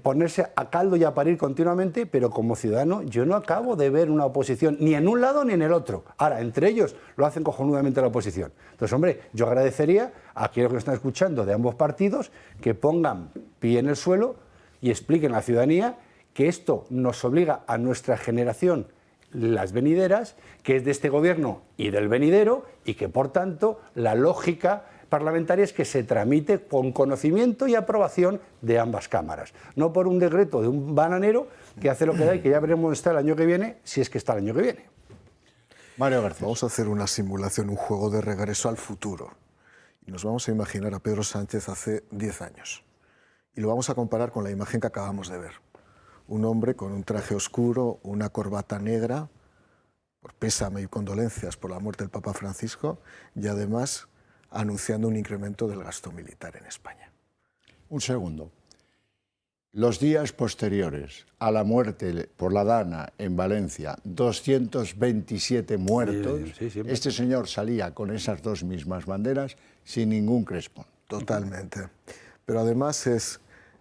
ponerse a caldo y a parir continuamente, pero como ciudadano yo no acabo de ver una oposición ni en un lado ni en el otro. Ahora, entre ellos lo hacen cojonudamente la oposición. Entonces, hombre, yo agradecería a aquellos que nos están escuchando de ambos partidos que pongan pie en el suelo y expliquen a la ciudadanía que esto nos obliga a nuestra generación, las venideras, que es de este gobierno y del venidero, y que por tanto la lógica parlamentaria es que se tramite con conocimiento y aprobación de ambas cámaras, no por un decreto de un bananero que hace lo que da y que ya veremos dónde está el año que viene, si es que está el año que viene. Mario García. Vamos a hacer una simulación, un juego de regreso al futuro. Y nos vamos a imaginar a Pedro Sánchez hace 10 años. Y lo vamos a comparar con la imagen que acabamos de ver. Un hombre con un traje oscuro, una corbata negra, por pésame y condolencias por la muerte del Papa Francisco, y además anunciando un incremento del gasto militar en España. Un segundo. Los días posteriores a la muerte por la Dana en Valencia, 227 muertos, este señor salía con esas dos mismas banderas sin ningún crespón. Totalmente. Pero además es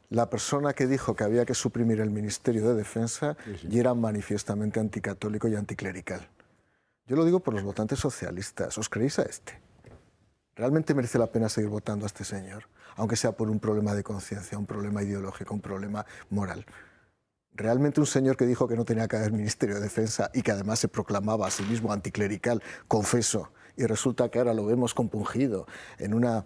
la persona que dijo que había que suprimir el Ministerio de Defensa y era manifiestamente anticatólico y anticlerical. Yo lo digo por los votantes socialistas. ¿Os creéis a este? ¿Realmente merece la pena seguir votando a este señor? Aunque sea por un problema de conciencia, un problema ideológico, un problema moral. Realmente un señor que dijo que no tenía que haber Ministerio de Defensa y que además se proclamaba a sí mismo anticlerical, confeso, y resulta que ahora lo vemos compungido en una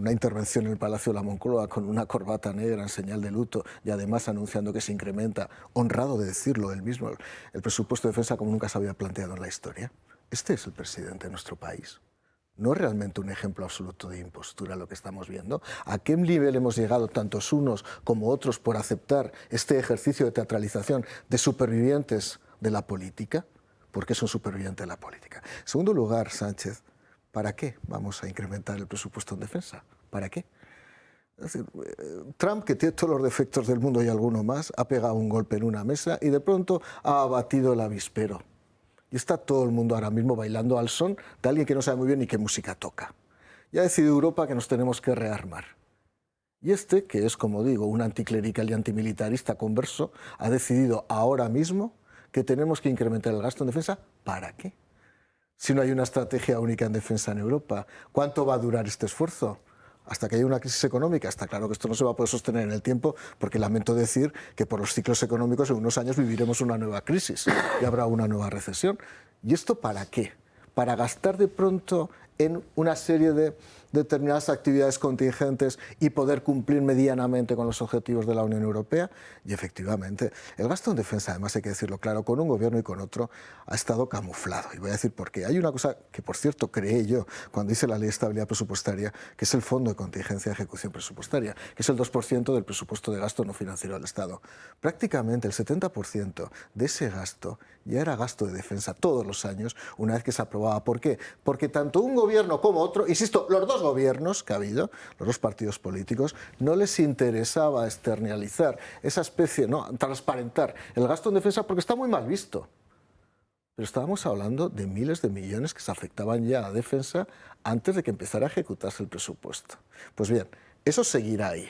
intervención en el Palacio de la Moncloa con una corbata negra en señal de luto y además anunciando que se incrementa, honrado de decirlo él mismo, el presupuesto de defensa como nunca se había planteado en la historia. Este es el presidente de nuestro país. ¿No es realmente un ejemplo absoluto de impostura lo que estamos viendo? ¿A qué nivel hemos llegado tantos unos como otros por aceptar este ejercicio de teatralización de supervivientes de la política? Porque es un superviviente de la política. En segundo lugar, Sánchez, ¿para qué vamos a incrementar el presupuesto en defensa? ¿Para qué? Es decir, Trump, que tiene todos los defectos del mundo y alguno más, ha pegado un golpe en una mesa y de pronto ha abatido el avispero. Y está todo el mundo ahora mismo bailando al son de alguien que no sabe muy bien ni qué música toca. Y ha decidido Europa que nos tenemos que rearmar. Y este, que es, como digo, un anticlerical y antimilitarista converso, ha decidido ahora mismo que tenemos que incrementar el gasto en defensa. ¿Para qué? Si no hay una estrategia única en defensa en Europa, ¿cuánto va a durar este esfuerzo? Hasta que haya una crisis económica. Está claro que esto no se va a poder sostener en el tiempo, porque lamento decir que por los ciclos económicos en unos años viviremos una nueva crisis y habrá una nueva recesión. ¿Y esto para qué? Para gastar de pronto en una serie de determinadas actividades contingentes y poder cumplir medianamente con los objetivos de la Unión Europea. Y efectivamente, el gasto en defensa, además hay que decirlo claro, con un gobierno y con otro, ha estado camuflado. Y voy a decir por qué. Hay una cosa que, por cierto, creé yo cuando hice la Ley de Estabilidad Presupuestaria, que es el Fondo de Contingencia de Ejecución Presupuestaria, que es el 2% del presupuesto de gasto no financiero del Estado. Prácticamente el 70% de ese gasto ya era gasto de defensa todos los años, una vez que se aprobaba. ¿Por qué? Porque tanto un gobierno como otro, insisto, los dos gobiernos que ha habido, los dos partidos políticos, no les interesaba externalizar esa especie, no, transparentar el gasto en defensa porque está muy mal visto. Pero estábamos hablando de miles de millones que se afectaban ya a defensa antes de que empezara a ejecutarse el presupuesto. Pues bien, eso seguirá ahí.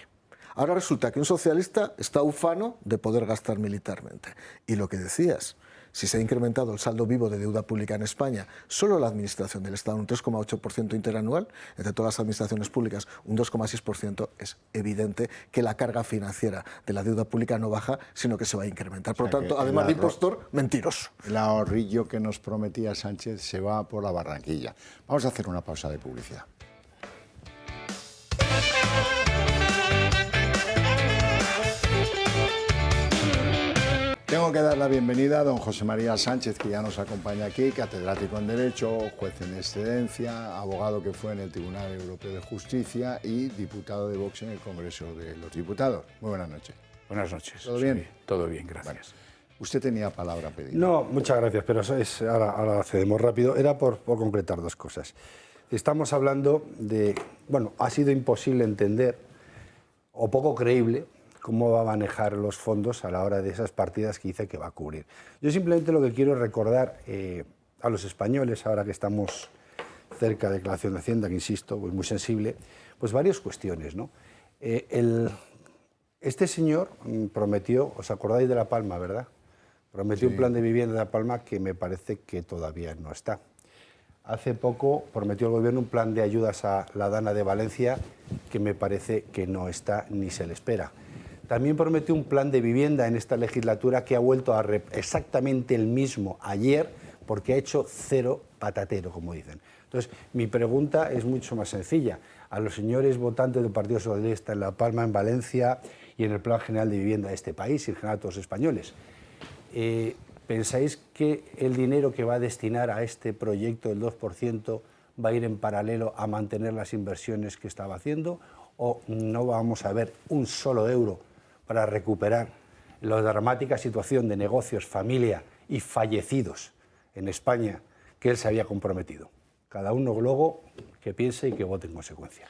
Ahora resulta que un socialista está ufano de poder gastar militarmente. Y lo que decías, si se ha incrementado el saldo vivo de deuda pública en España, solo la Administración del Estado un 3,8% interanual, entre todas las administraciones públicas un 2,6%, es evidente que la carga financiera de la deuda pública no baja, sino que se va a incrementar. Por lo tanto, además de impostor, mentiroso. El ahorrillo que nos prometía Sánchez se va por la barranquilla. Vamos a hacer una pausa de publicidad. Tengo que dar la bienvenida a don José María Sánchez, que ya nos acompaña aquí, catedrático en Derecho, juez en excedencia, abogado que fue en el Tribunal Europeo de Justicia y diputado de Vox en el Congreso de los Diputados. Muy buenas noches. Buenas noches. ¿Todo bien? Todo bien, gracias. Bueno, usted tenía palabra pedida. No, muchas gracias, pero ahora cedemos rápido. Era por concretar dos cosas. Estamos hablando de... Bueno, ha sido imposible entender, o poco creíble, cómo va a manejar los fondos a la hora de esas partidas que dice que va a cubrir. Yo simplemente lo que quiero es recordar a los españoles, ahora que estamos cerca de declaración de Hacienda, que insisto, pues muy sensible, pues varias cuestiones, ¿no? Este señor prometió, ¿os acordáis de La Palma, verdad? Prometió un plan de vivienda de La Palma que me parece que todavía no está. Hace poco prometió el Gobierno un plan de ayudas a la Dana de Valencia que me parece que no está ni se le espera. También prometió un plan de vivienda en esta legislatura que ha vuelto a exactamente el mismo ayer porque ha hecho cero patatero, como dicen. Entonces, mi pregunta es mucho más sencilla. A los señores votantes del Partido Socialista en La Palma, en Valencia y en el Plan General de Vivienda de este país y en general a todos los españoles, ¿pensáis que el dinero que va a destinar a este proyecto del 2% va a ir en paralelo a mantener las inversiones que estaba haciendo o no vamos a ver un solo euro para recuperar la dramática situación de negocios, familia y fallecidos en España que él se había comprometido? Cada uno luego que piense y que vote en consecuencia.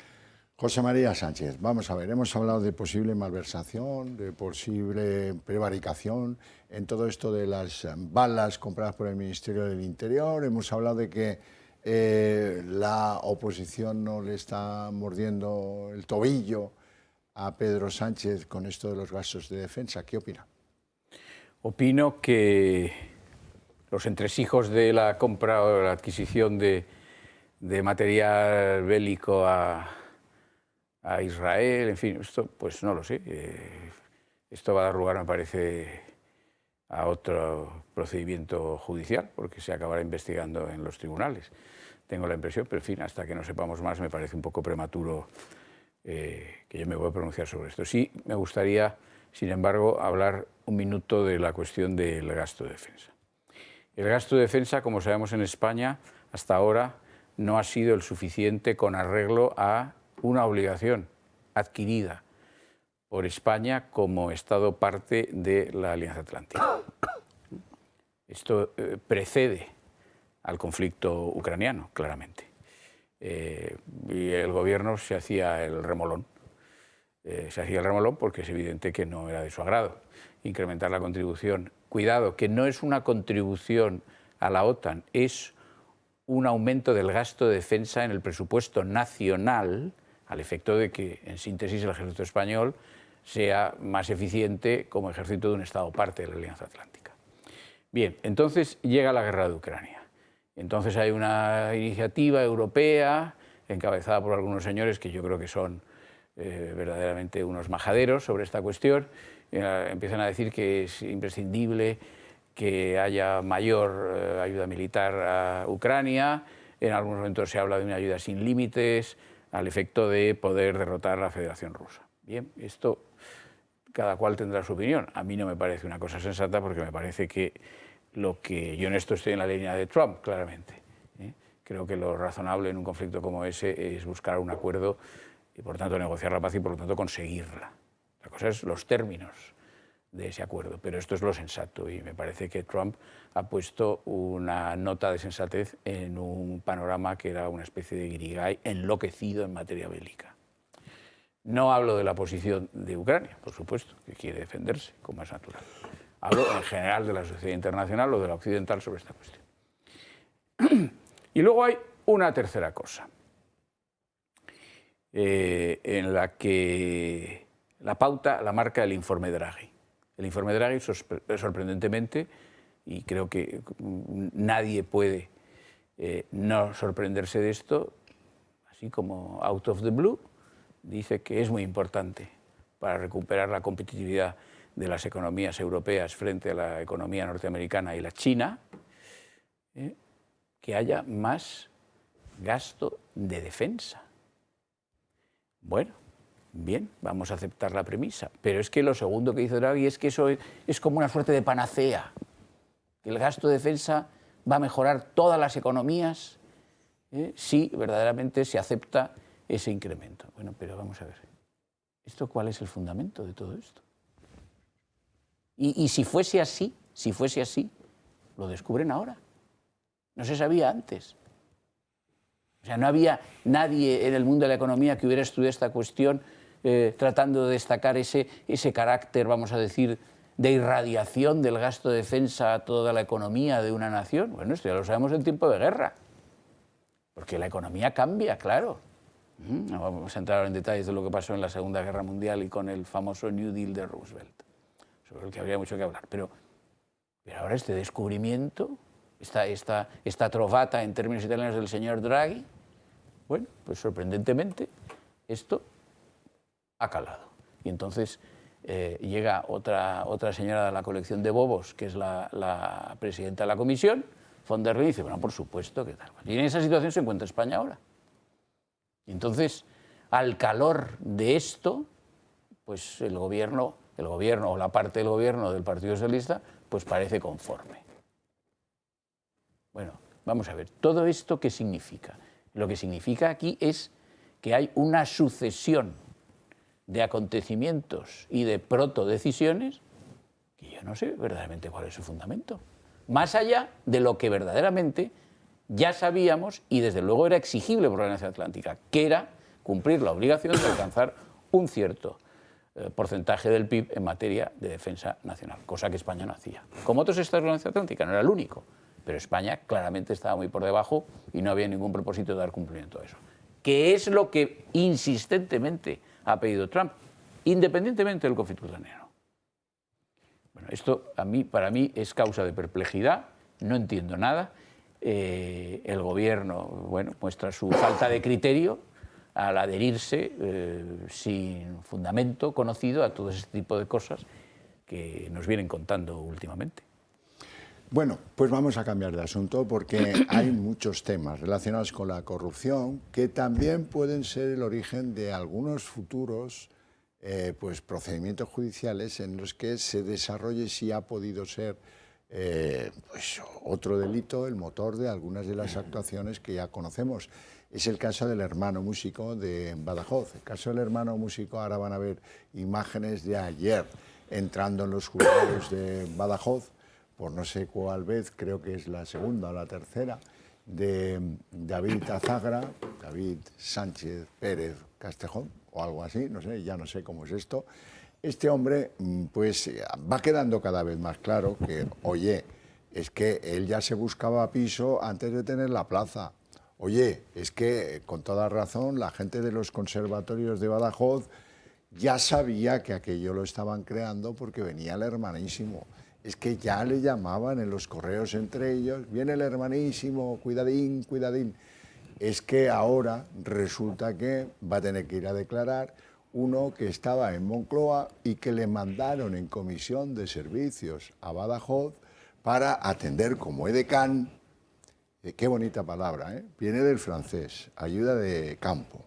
José María Sánchez, vamos a ver, hemos hablado de posible malversación, de posible prevaricación en todo esto de las balas compradas por el Ministerio del Interior, hemos hablado de que la oposición no le está mordiendo el tobillo a Pedro Sánchez con esto de los gastos de defensa. ¿Qué opina? Opino que los entresijos de la compra o la adquisición de material bélico a Israel, en fin, esto pues no lo sé. Esto va a dar lugar, me parece, a otro procedimiento judicial, porque se acabará investigando en los tribunales. Tengo la impresión, pero en fin, hasta que no sepamos más me parece un poco prematuro que yo me voy a pronunciar sobre esto. Sí, me gustaría, sin embargo, hablar un minuto de la cuestión del gasto de defensa. El gasto de defensa, como sabemos en España, hasta ahora no ha sido el suficiente con arreglo a una obligación adquirida por España como Estado parte de la Alianza Atlántica. Esto precede al conflicto ucraniano, claramente. Y el gobierno se hacía el remolón. Se hacía el remolón porque es evidente que no era de su agrado incrementar la contribución. Cuidado, que no es una contribución a la OTAN, es un aumento del gasto de defensa en el presupuesto nacional, al efecto de que, en síntesis, el ejército español sea más eficiente como ejército de un Estado parte de la Alianza Atlántica. Bien, entonces llega la guerra de Ucrania. Entonces hay una iniciativa europea encabezada por algunos señores que yo creo que son verdaderamente unos majaderos sobre esta cuestión. Empiezan a decir que es imprescindible que haya mayor ayuda militar a Ucrania. En algunos momentos se habla de una ayuda sin límites, al efecto de poder derrotar a la Federación Rusa. Bien, esto cada cual tendrá su opinión. A mí no me parece una cosa sensata porque me parece que yo en esto estoy en la línea de Trump, claramente. Creo que lo razonable en un conflicto como ese es buscar un acuerdo y, por tanto, negociar la paz y, por lo tanto, conseguirla. La cosa es los términos de ese acuerdo, pero esto es lo sensato y me parece que Trump ha puesto una nota de sensatez en un panorama que era una especie de guirigay enloquecido en materia bélica. No hablo de la posición de Ucrania, por supuesto, que quiere defenderse, como es natural. Hablo en general de la sociedad internacional o de la occidental sobre esta cuestión. Y luego hay una tercera cosa, en la que la pauta la marca el informe Draghi. El informe Draghi, sorprendentemente, y creo que nadie puede no sorprenderse de esto, así como out of the blue, dice que es muy importante para recuperar la competitividad de las economías europeas frente a la economía norteamericana y la China, que haya más gasto de defensa. Bueno, bien, vamos a aceptar la premisa, pero es que lo segundo que dice Draghi es que eso es como una suerte de panacea, que el gasto de defensa va a mejorar todas las economías si verdaderamente se acepta ese incremento. Bueno, pero vamos a ver, ¿cuál es el fundamento de todo esto? Y si fuese así, lo descubren ahora. No se sabía antes. O sea, no había nadie en el mundo de la economía que hubiera estudiado esta cuestión tratando de destacar ese carácter, vamos a decir, de irradiación del gasto de defensa a toda la economía de una nación. Bueno, esto ya lo sabemos en tiempo de guerra, porque la economía cambia, claro. No vamos a entrar en detalles de lo que pasó en la Segunda Guerra Mundial y con el famoso New Deal de Roosevelt, sobre el que habría mucho que hablar. Pero ahora este descubrimiento, esta trovata en términos italianos del señor Draghi, bueno, pues sorprendentemente esto ha calado. Y entonces llega otra señora de la colección de bobos, que es la presidenta de la comisión, von der Leyen, y dice, bueno, por supuesto, ¿qué tal? Y en esa situación se encuentra España ahora. Y entonces, al calor de esto, pues el gobierno o la parte del gobierno del Partido Socialista, pues parece conforme. Bueno, vamos a ver, ¿todo esto qué significa? Lo que significa aquí es que hay una sucesión de acontecimientos y de protodecisiones que yo no sé verdaderamente cuál es su fundamento. Más allá de lo que verdaderamente ya sabíamos, y desde luego era exigible por la Alianza Atlántica, que era cumplir la obligación de alcanzar un cierto porcentaje del PIB en materia de defensa nacional, cosa que España no hacía. Como otros estados de la Alianza Atlántica, no era el único, pero España claramente estaba muy por debajo y no había ningún propósito de dar cumplimiento a eso. Que es lo que insistentemente ha pedido Trump, independientemente del conflicto ucraniano. Bueno, esto para mí es causa de perplejidad, no entiendo nada. El gobierno, bueno, muestra su falta de criterio al adherirse sin fundamento conocido a todo ese tipo de cosas que nos vienen contando últimamente. Bueno, pues vamos a cambiar de asunto porque hay muchos temas relacionados con la corrupción que también pueden ser el origen de algunos futuros pues procedimientos judiciales en los que se desarrolle si ha podido ser pues otro delito el motor de algunas de las actuaciones que ya conocemos. Es el caso del hermano músico de Badajoz. El caso del hermano músico, ahora van a ver imágenes de ayer entrando en los juzgados de Badajoz, por no sé cuál vez, creo que es la segunda o la tercera, de David Azagra, David Sánchez Pérez Castejón, o algo así, no sé, ya no sé cómo es esto. Este hombre, pues va quedando cada vez más claro que, oye, es que él ya se buscaba piso antes de tener la plaza. Oye, es que, con toda razón, la gente de los conservatorios de Badajoz ya sabía que aquello lo estaban creando porque venía el hermanísimo. Es que ya le llamaban en los correos entre ellos, viene el hermanísimo, cuidadín, cuidadín. Es que ahora resulta que va a tener que ir a declarar uno que estaba en Moncloa y que le mandaron en comisión de servicios a Badajoz para atender como edecán. Qué bonita palabra, ¿eh? Viene del francés, ayuda de campo.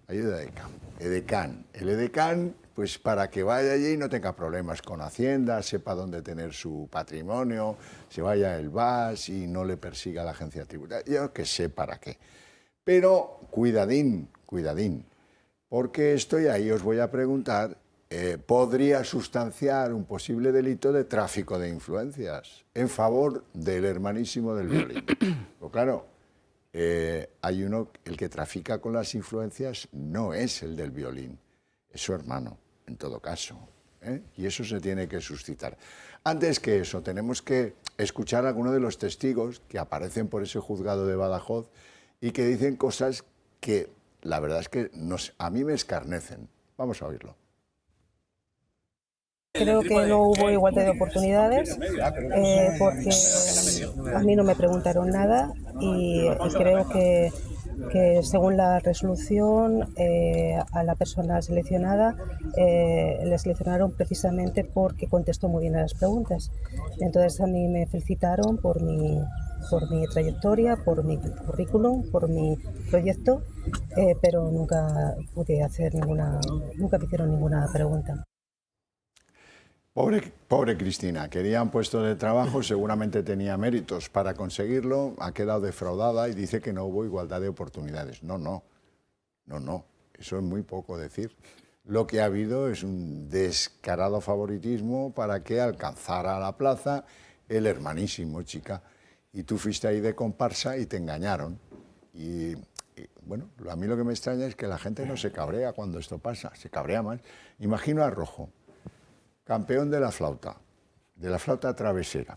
Ayuda de campo. Edecán. El edecán, pues para que vaya allí y no tenga problemas con Hacienda, sepa dónde tener su patrimonio, se vaya el VAS y no le persiga la agencia tributaria. Yo que sé para qué. Pero cuidadín, cuidadín, porque esto, y ahí os voy a preguntar, podría sustanciar un posible delito de tráfico de influencias en favor del hermanísimo del violín. Pues claro, hay uno, el que trafica con las influencias no es el del violín, es su hermano, en todo caso, ¿eh? Y eso se tiene que suscitar. Antes que eso, tenemos que escuchar a algunos de los testigos que aparecen por ese juzgado de Badajoz y que dicen cosas que la verdad es que a mí me escarnecen. Vamos a oírlo. Creo que no hubo igualdad de oportunidades porque a mí no me preguntaron nada y creo que según la resolución a la persona seleccionada le seleccionaron precisamente porque contestó muy bien a las preguntas. Entonces a mí me felicitaron por mi trayectoria, por mi currículum, por mi proyecto, pero nunca me hicieron ninguna pregunta. Pobre Cristina, querían puesto de trabajo, seguramente tenía méritos para conseguirlo, ha quedado defraudada y dice que no hubo igualdad de oportunidades. No, eso es muy poco decir. Lo que ha habido es un descarado favoritismo para que alcanzara la plaza el hermanísimo, chica. Y tú fuiste ahí de comparsa y te engañaron. Y bueno, a mí lo que me extraña es que la gente no se cabrea cuando esto pasa, se cabrea más. Imagino a Rojo, campeón de la flauta travesera.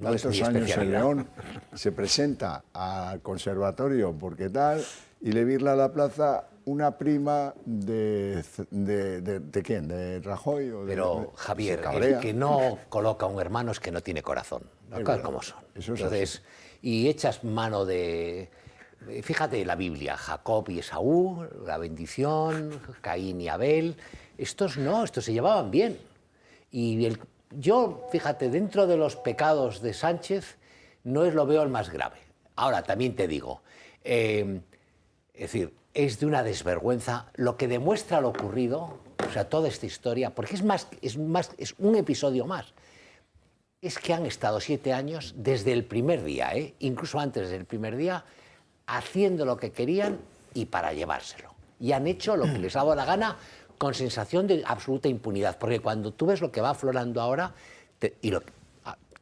Tantos años en León, se presenta al conservatorio porque tal, y le virla a la plaza una prima de ¿quién? ¿De Rajoy? Pero, Javier, el que no coloca un hermano es que no tiene corazón. Las cosas como son. Entonces, y echas mano de... Fíjate la Biblia, Jacob y Esaú, la bendición, Caín y Abel. Estos se llevaban bien. Y yo, fíjate, dentro de los pecados de Sánchez, no lo veo el más grave. Ahora, también te digo, es decir, es de una desvergüenza lo que demuestra lo ocurrido, o sea, toda esta historia, porque es un episodio más. Es que han estado 7 años desde el primer día, incluso antes del primer día, haciendo lo que querían y para llevárselo. Y han hecho lo que les ha dado la gana con sensación de absoluta impunidad, porque cuando tú ves lo que va aflorando ahora,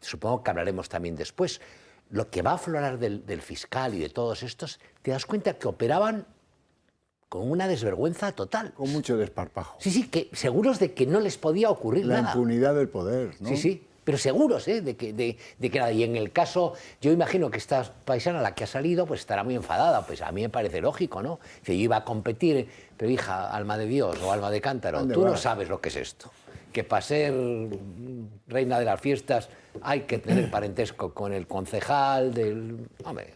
supongo que hablaremos también después, lo que va a aflorar del fiscal y de todos estos, te das cuenta que operaban con una desvergüenza total. Con mucho desparpajo. Sí, sí, que seguros de que no les podía ocurrir nada. La impunidad del poder, ¿no? Sí, sí, pero seguros de que nada. Y en el caso, yo imagino que esta paisana, la que ha salido, pues estará muy enfadada. Pues a mí me parece lógico, ¿no? Dice, yo iba a competir, pero hija, alma de Dios o alma de cántaro, tú no sabes lo que es esto. Que para ser reina de las fiestas hay que tener parentesco con el concejal del... Hombre,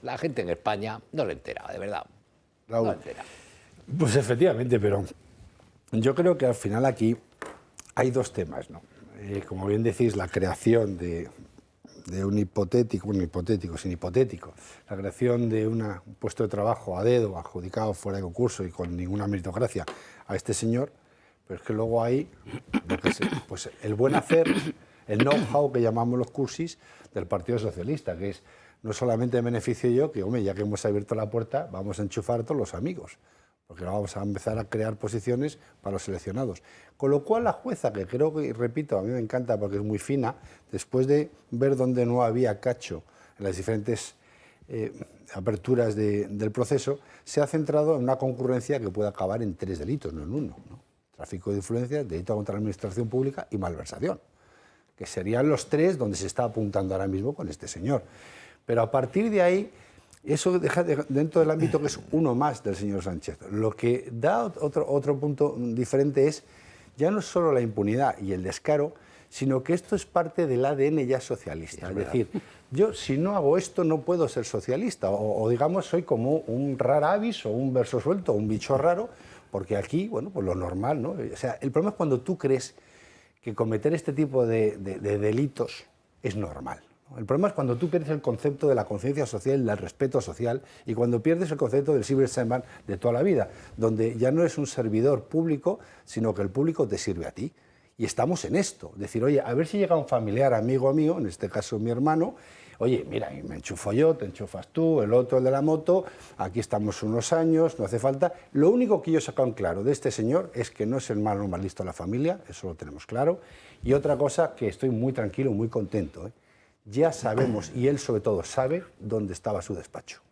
la gente en España no le entera, de verdad. Raúl. No le entera. Pues efectivamente, pero yo creo que al final aquí hay dos temas, ¿no? Como bien decís, la creación de un hipotético, sin hipotético, la creación de un puesto de trabajo a dedo, adjudicado fuera de concurso y con ninguna meritocracia a este señor, pero es que luego hay pues el buen hacer, el know-how que llamamos los cursis del Partido Socialista, que es no solamente en beneficio yo, que hombre, ya que hemos abierto la puerta, vamos a enchufar a todos los amigos, porque vamos a empezar a crear posiciones para los seleccionados. Con lo cual la jueza, que creo que, repito, a mí me encanta porque es muy fina, después de ver dónde no había cacho en las diferentes aperturas del proceso, se ha centrado en una concurrencia que puede acabar en 3 delitos, no en 1, ¿no? Tráfico de influencias, delito contra la administración pública y malversación, que serían los 3 donde se está apuntando ahora mismo con este señor. Pero a partir de ahí, eso deja dentro del ámbito que es uno más del señor Sánchez. Lo que da otro punto diferente es ya no solo la impunidad y el descaro, sino que esto es parte del ADN ya socialista. Es decir, yo si no hago esto no puedo ser socialista, o digamos soy como un rara avis o un verso suelto, un bicho raro, porque aquí, bueno, pues lo normal, ¿no? O sea, el problema es cuando tú crees que cometer este tipo de delitos es normal. El problema es cuando tú pierdes el concepto de la conciencia social, del respeto social, y cuando pierdes el concepto del Cyberman de toda la vida, donde ya no eres un servidor público, sino que el público te sirve a ti. Y estamos en esto, decir, oye, a ver si llega un familiar, amigo mío, en este caso mi hermano, oye, mira, me enchufo yo, te enchufas tú, el otro, el de la moto, aquí estamos unos años, no hace falta. Lo único que yo he sacado en claro de este señor es que no es el malo más listo de la familia, eso lo tenemos claro. Y otra cosa, que estoy muy tranquilo, muy contento, ¿eh? Ya sabemos, y él sobre todo sabe, dónde estaba su despacho.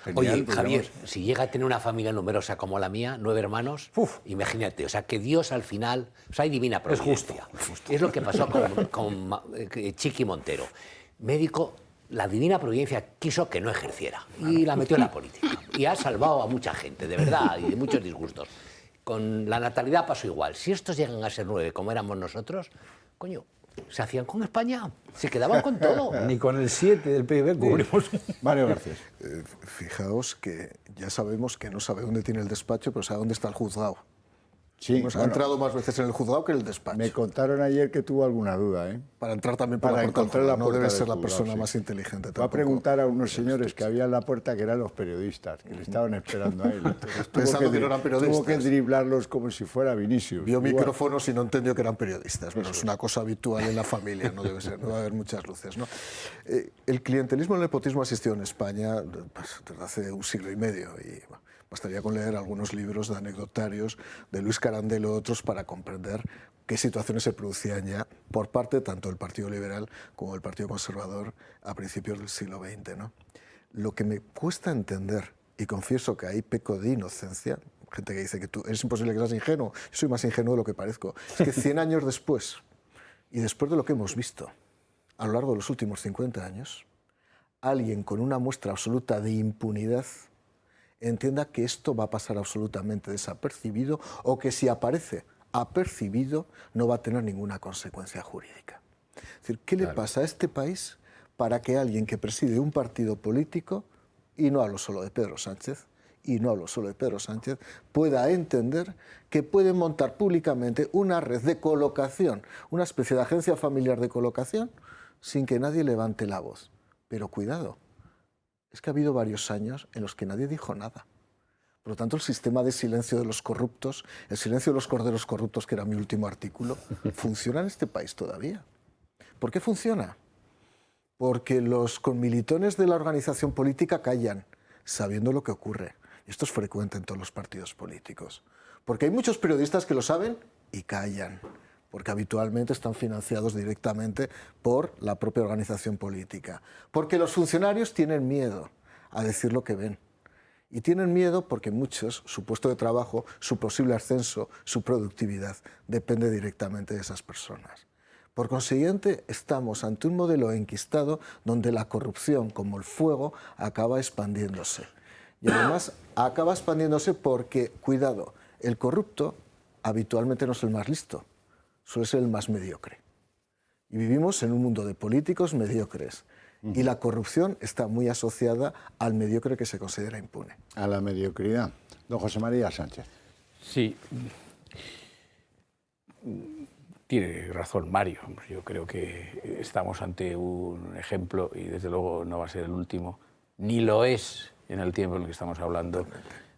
Genial. Oye, Javier, si llega a tener una familia numerosa como la mía, 9 hermanos, imagínate, o sea, que Dios al final, o sea, hay divina providencia. Es justo. Es lo que pasó con Chiqui Montero. Médico, la divina providencia quiso que no ejerciera y la metió en la política. Y ha salvado a mucha gente, de verdad, y de muchos disgustos. Con la natalidad pasó igual. Si estos llegan a ser 9 como éramos nosotros, coño, se hacían con España, se quedaban con todo. Ni con el 7 del PIB cubrimos. Mario García. Fijaos que ya sabemos que no sabe dónde tiene el despacho, pero sabe dónde está el juzgado. Sí, ha entrado más veces en el juzgado que en el despacho. Me contaron ayer que tuvo alguna duda, ¿eh? Para entrar también por la puerta del juzgado. No debe ser la persona más inteligente tampoco. Va a preguntar a unos señores que había en la puerta que eran los periodistas, que le estaban esperando a él. Entonces, pensando que no eran periodistas. Tuvo que driblarlos como si fuera Vinicius. Vio micrófonos y no entendió que eran periodistas. Bueno, es una cosa habitual en la familia, no debe ser, no va a haber muchas luces, ¿no? El clientelismo y el nepotismo ha existido en España desde hace un siglo y medio y bastaría con leer algunos libros de anecdotarios de Luis Carandelo y otros para comprender qué situaciones se producían ya por parte tanto del Partido Liberal como del Partido Conservador a principios del siglo XX, ¿no? Lo que me cuesta entender, y confieso que ahí peco de inocencia, gente que dice que tú es imposible que seas ingenuo, yo soy más ingenuo de lo que parezco, es que 100 años después, y después de lo que hemos visto a lo largo de los últimos 50 años, alguien con una muestra absoluta de impunidad entienda que esto va a pasar absolutamente desapercibido o que si aparece apercibido no va a tener ninguna consecuencia jurídica. Es decir, ¿qué le pasa a este país para que alguien que preside un partido político, y no hablo solo de Pedro Sánchez, pueda entender que puede montar públicamente una red de colocación, una especie de agencia familiar de colocación, sin que nadie levante la voz? Pero cuidado, es que ha habido varios años en los que nadie dijo nada. Por lo tanto, el sistema de silencio de los corruptos, el silencio de los corderos corruptos, que era mi último artículo, funciona en este país todavía. ¿Por qué funciona? Porque los conmilitones de la organización política callan, sabiendo lo que ocurre. Y esto es frecuente en todos los partidos políticos. Porque hay muchos periodistas que lo saben y callan. porque habitualmente están financiados directamente por la propia organización política. Porque los funcionarios tienen miedo a decir lo que ven. Y tienen miedo porque muchos, su puesto de trabajo, su posible ascenso, su productividad, depende directamente de esas personas. Por consiguiente, estamos ante un modelo enquistado donde la corrupción, como el fuego, acaba expandiéndose. Y además acaba expandiéndose porque, cuidado, el corrupto habitualmente no es el más listo, suele ser el más mediocre. Y vivimos en un mundo de políticos mediocres. Y la corrupción está muy asociada al mediocre que se considera impune. A la mediocridad. Don José María Sánchez. Sí, tiene razón Mario. Yo creo que estamos ante un ejemplo, y desde luego no va a ser el último, ni lo es en el tiempo en el que estamos hablando,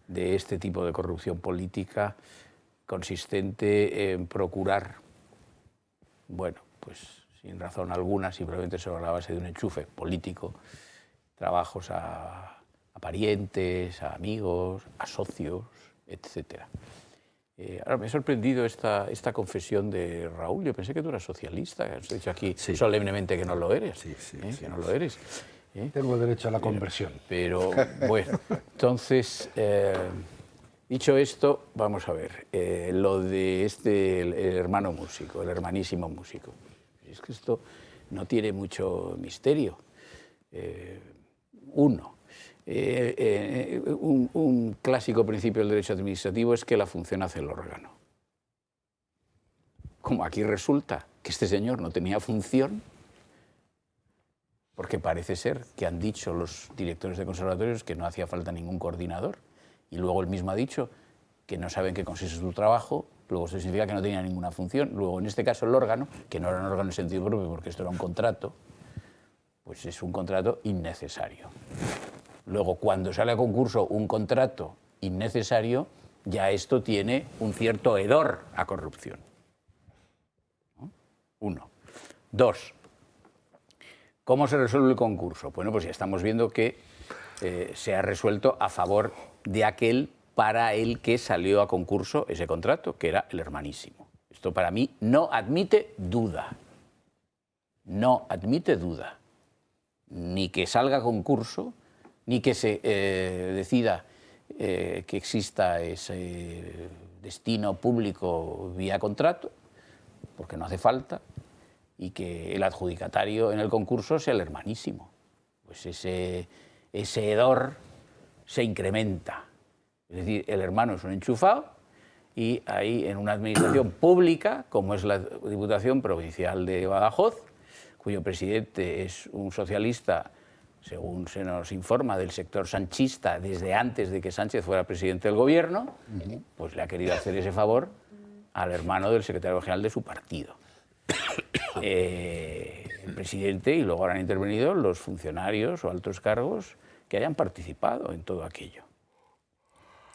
de este tipo de corrupción política consistente en procurar, bueno, pues sin razón alguna, simplemente sobre la base de un enchufe político, trabajos a parientes, a amigos, a socios, etc. Ahora me ha sorprendido esta confesión de Raúl. Yo pensé que tú eras socialista, has dicho aquí solemnemente que no lo eres. Que no lo eres. Tengo derecho a la conversión. Pero bueno, entonces, dicho esto, vamos a ver, lo de el hermano músico, el hermanísimo músico. Es que esto no tiene mucho misterio. Un clásico principio del derecho administrativo es que la función hace el órgano. Como aquí resulta que este señor no tenía función, porque parece ser que han dicho los directores de conservatorios que no hacía falta ningún coordinador, y luego él mismo ha dicho que no saben qué consiste su trabajo, luego eso significa que no tenía ninguna función, luego en este caso el órgano, que no era un órgano en sentido propio porque esto era un contrato, pues es un contrato innecesario. Luego, cuando sale a concurso un contrato innecesario, ya esto tiene un cierto hedor a corrupción. ¿No? 1. 2. ¿Cómo se resuelve el concurso? Bueno, pues ya estamos viendo que se ha resuelto a favor de aquel para el que salió a concurso ese contrato, que era el hermanísimo. Esto para mí no admite duda. No admite duda. Ni que salga a concurso, ni que se decida que exista ese destino público vía contrato, porque no hace falta, y que el adjudicatario en el concurso sea el hermanísimo. Pues ese hedor se incrementa. Es decir, el hermano es un enchufado y ahí en una administración pública, como es la Diputación Provincial de Badajoz, cuyo presidente es un socialista, según se nos informa, del sector sanchista desde antes de que Sánchez fuera presidente del gobierno, pues le ha querido hacer ese favor al hermano del secretario general de su partido. El presidente, y luego han intervenido los funcionarios o altos cargos que hayan participado en todo aquello,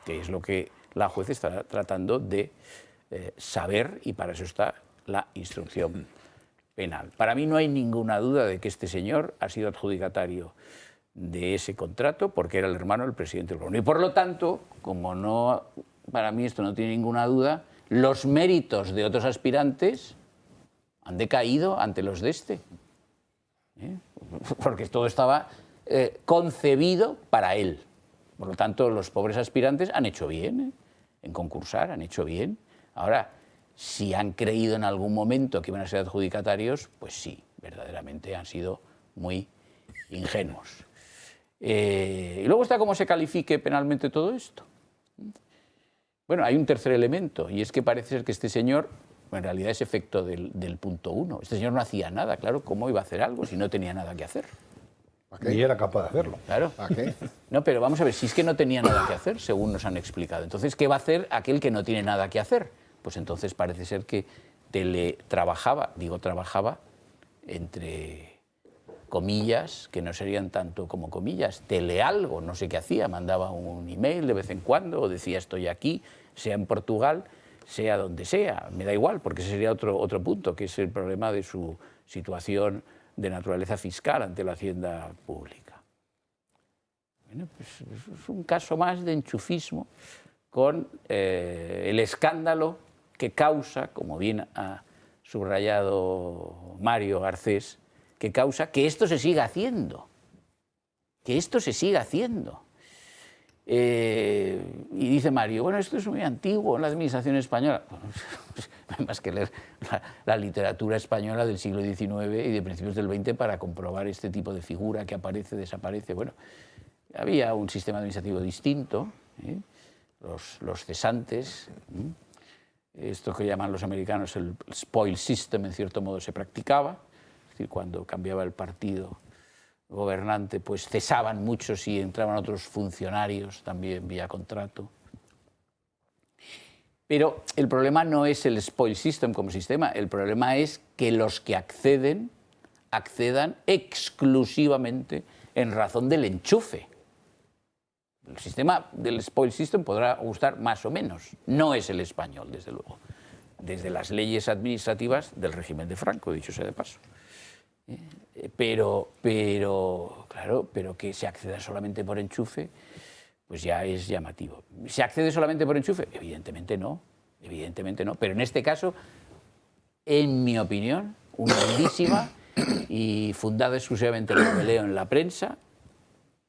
que es lo que la juez está tratando de saber, y para eso está la instrucción penal. Para mí no hay ninguna duda de que este señor ha sido adjudicatario de ese contrato porque era el hermano del presidente del gobierno. Y por lo tanto, como no, para mí esto no tiene ninguna duda, los méritos de otros aspirantes han decaído ante los de este. Porque todo estaba concebido para él. Por lo tanto, los pobres aspirantes han hecho bien en concursar, han hecho bien. Ahora, si han creído en algún momento que iban a ser adjudicatarios, pues sí, verdaderamente han sido muy ingenuos. Y luego está cómo se califique penalmente todo esto. Bueno, hay un tercer elemento, y es que parece ser que este señor, en realidad es efecto del punto 1. Este señor no hacía nada, claro, ¿cómo iba a hacer algo si no tenía nada que hacer? Ni era capaz de hacerlo. Claro. ¿A qué? No, pero vamos a ver, si es que no tenía nada que hacer, según nos han explicado. Entonces, ¿qué va a hacer aquel que no tiene nada que hacer? Pues entonces parece ser que teletrabajaba, digo trabajaba, entre comillas, que no serían tanto como comillas, telealgo, no sé qué hacía, mandaba un email de vez en cuando, o decía estoy aquí, sea en Portugal, sea donde sea, me da igual, porque ese sería otro punto, que es el problema de su situación de naturaleza fiscal ante la hacienda pública. Bueno, pues es un caso más de enchufismo con el escándalo que causa, como bien ha subrayado Mario Garcés, que causa que esto se siga haciendo. Que esto se siga haciendo. Y dice Mario, bueno, esto es muy antiguo en la administración española. Bueno, no hay más que leer la literatura española del siglo XIX y de principios del XX para comprobar este tipo de figura que aparece, desaparece. Bueno, había un sistema administrativo distinto, los cesantes, esto que llaman los americanos el spoil system, en cierto modo se practicaba, es decir, cuando cambiaba el partido gobernante, pues cesaban muchos y entraban otros funcionarios también vía contrato. Pero el problema no es el spoil system como sistema, el problema es que los que accedan exclusivamente en razón del enchufe. El sistema del spoil system podrá gustar más o menos, no es el español, desde luego, desde las leyes administrativas del régimen de Franco, dicho sea de paso. Pero que se acceda solamente por enchufe, pues ya es llamativo. ¿Se accede solamente por enchufe? Evidentemente no, pero en este caso, en mi opinión, humildísima y fundada exclusivamente en lo que leo en la prensa,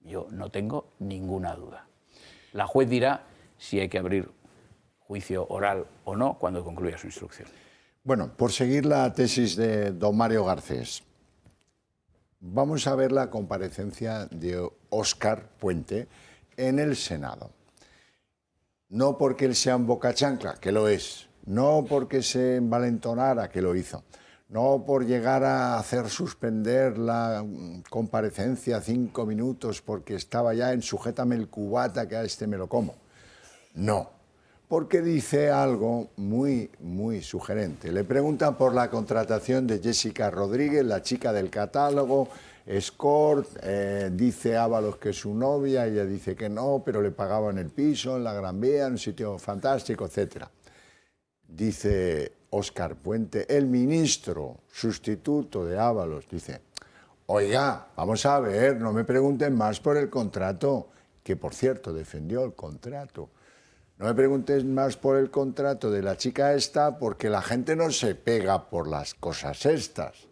yo no tengo ninguna duda. La juez dirá si hay que abrir juicio oral o no cuando concluya su instrucción. Bueno, por seguir la tesis de don Mario Garcés, vamos a ver la comparecencia de Óscar Puente en el Senado. No porque él sea un bocachancla, que lo es, no porque se envalentonara, que lo hizo, no por llegar a hacer suspender la comparecencia 5 minutos porque estaba ya en sujétame el cubata que a este me lo como. No, porque dice algo muy sugerente. Le preguntan por la contratación de Jessica Rodríguez, la chica del catálogo, escort, dice Ábalos que es su novia, ella dice que no, pero le pagaban el piso en la Gran Vía, en un sitio fantástico, etc. Dice Óscar Puente, el ministro sustituto de Ábalos, dice, oiga, vamos a ver, no me pregunten más por el contrato, que por cierto defendió el contrato. No me preguntes más por el contrato de la chica esta porque la gente no se pega por las cosas estas.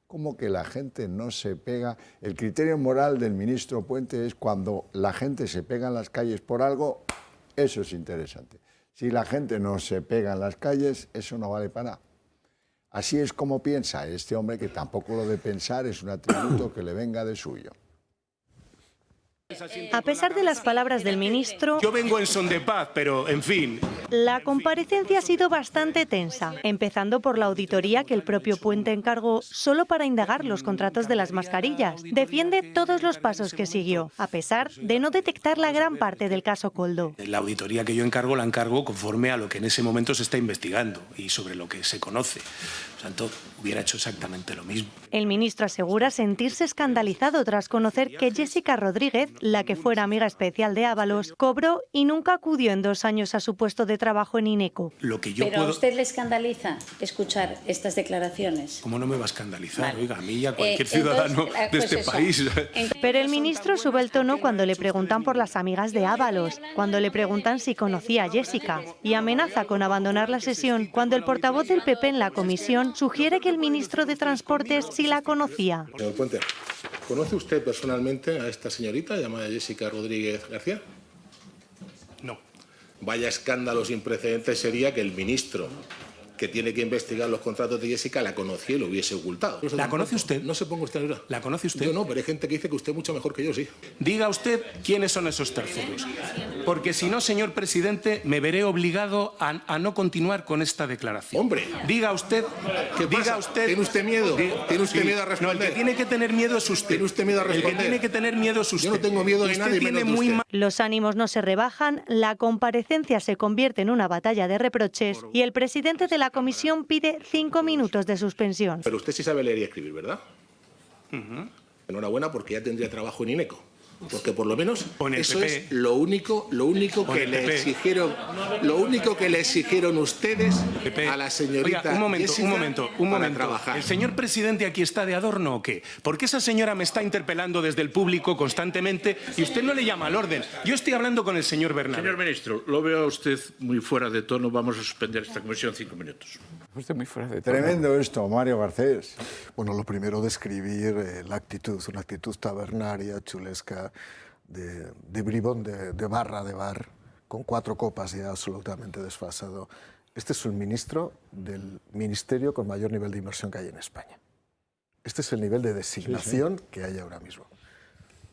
¿Cómo que la gente no se pega? El criterio moral del ministro Puente es cuando la gente se pega en las calles por algo, eso es interesante. Si la gente no se pega en las calles, eso no vale para nada. Así es como piensa este hombre, que tampoco lo de pensar es un atributo que le venga de suyo. A pesar de las palabras del ministro, yo vengo en son de paz, pero en fin. La comparecencia ha sido bastante tensa, empezando por la auditoría que el propio Puente encargó solo para indagar los contratos de las mascarillas. Defiende todos los pasos que siguió, a pesar de no detectar la gran parte del caso Koldo. La auditoría que yo encargo la encargo conforme a lo que en ese momento se está investigando y sobre lo que se conoce. Por tanto, hubiera hecho exactamente lo mismo. El ministro asegura sentirse escandalizado tras conocer que Jessica Rodríguez, la que fuera amiga especial de Ábalos, cobró y nunca acudió en 2 años a su puesto de trabajo en Ineco. ¿Pero a usted le escandaliza escuchar estas declaraciones? ¿Cómo no me va a escandalizar? Vale. Oiga, a mí y a cualquier ciudadano de este país. Pero el ministro sube el tono cuando le preguntan por las amigas de Ábalos, cuando le preguntan si conocía a Jessica, y amenaza con abandonar la sesión cuando el portavoz del PP en la comisión sugiere que el ministro de Transportes sí la conocía. Señor Puente, ¿conoce usted personalmente a esta señorita llamada Jessica Rodríguez García? No. Vaya escándalo sin precedentes sería que el ministro que tiene que investigar los contratos de Jessica la conocía y lo hubiese ocultado. ¿La conoce usted? No se ponga usted a hablar. ¿La conoce usted? Yo no, pero hay gente que dice que usted mucho mejor que yo, sí. Diga usted quiénes son esos terceros. Porque si no, señor presidente, me veré obligado a no continuar con esta declaración. Hombre. Diga usted... Diga usted... ¿Tiene usted miedo? ¿Tiene usted miedo a responder? No, el que tiene que tener miedo es usted. ¿Tiene usted miedo a responder? El que tiene que tener miedo es usted. Yo no tengo miedo de nadie menos de usted. Los ánimos no se rebajan, la comparecencia se convierte en una batalla de reproches y el presidente de la comisión pide 5 minutos de suspensión. Pero usted sí sabe leer y escribir, ¿verdad? Enhorabuena, porque ya tendría trabajo en Ineco. Porque por lo menos eso PP. es lo único que le exigieron ustedes a la señorita Oiga, un Jessica momento. para trabajar. ¿El señor presidente aquí está de adorno o qué? Porque esa señora me está interpelando desde el público constantemente y usted no le llama al orden. Yo estoy hablando con el señor Bernabé. Señor ministro, lo veo a usted muy fuera de tono. Vamos a suspender esta comisión 5 minutos. Usted muy fuera de tono. Tremendo esto, Mario Garcés. Bueno, lo primero, describir la actitud, una actitud tabernaria, chulesca, de bribón de barra de bar, con 4 copas ya absolutamente desfasado. Este es un ministro del ministerio con mayor nivel de inversión que hay en España. Este es el nivel de designación que hay ahora mismo.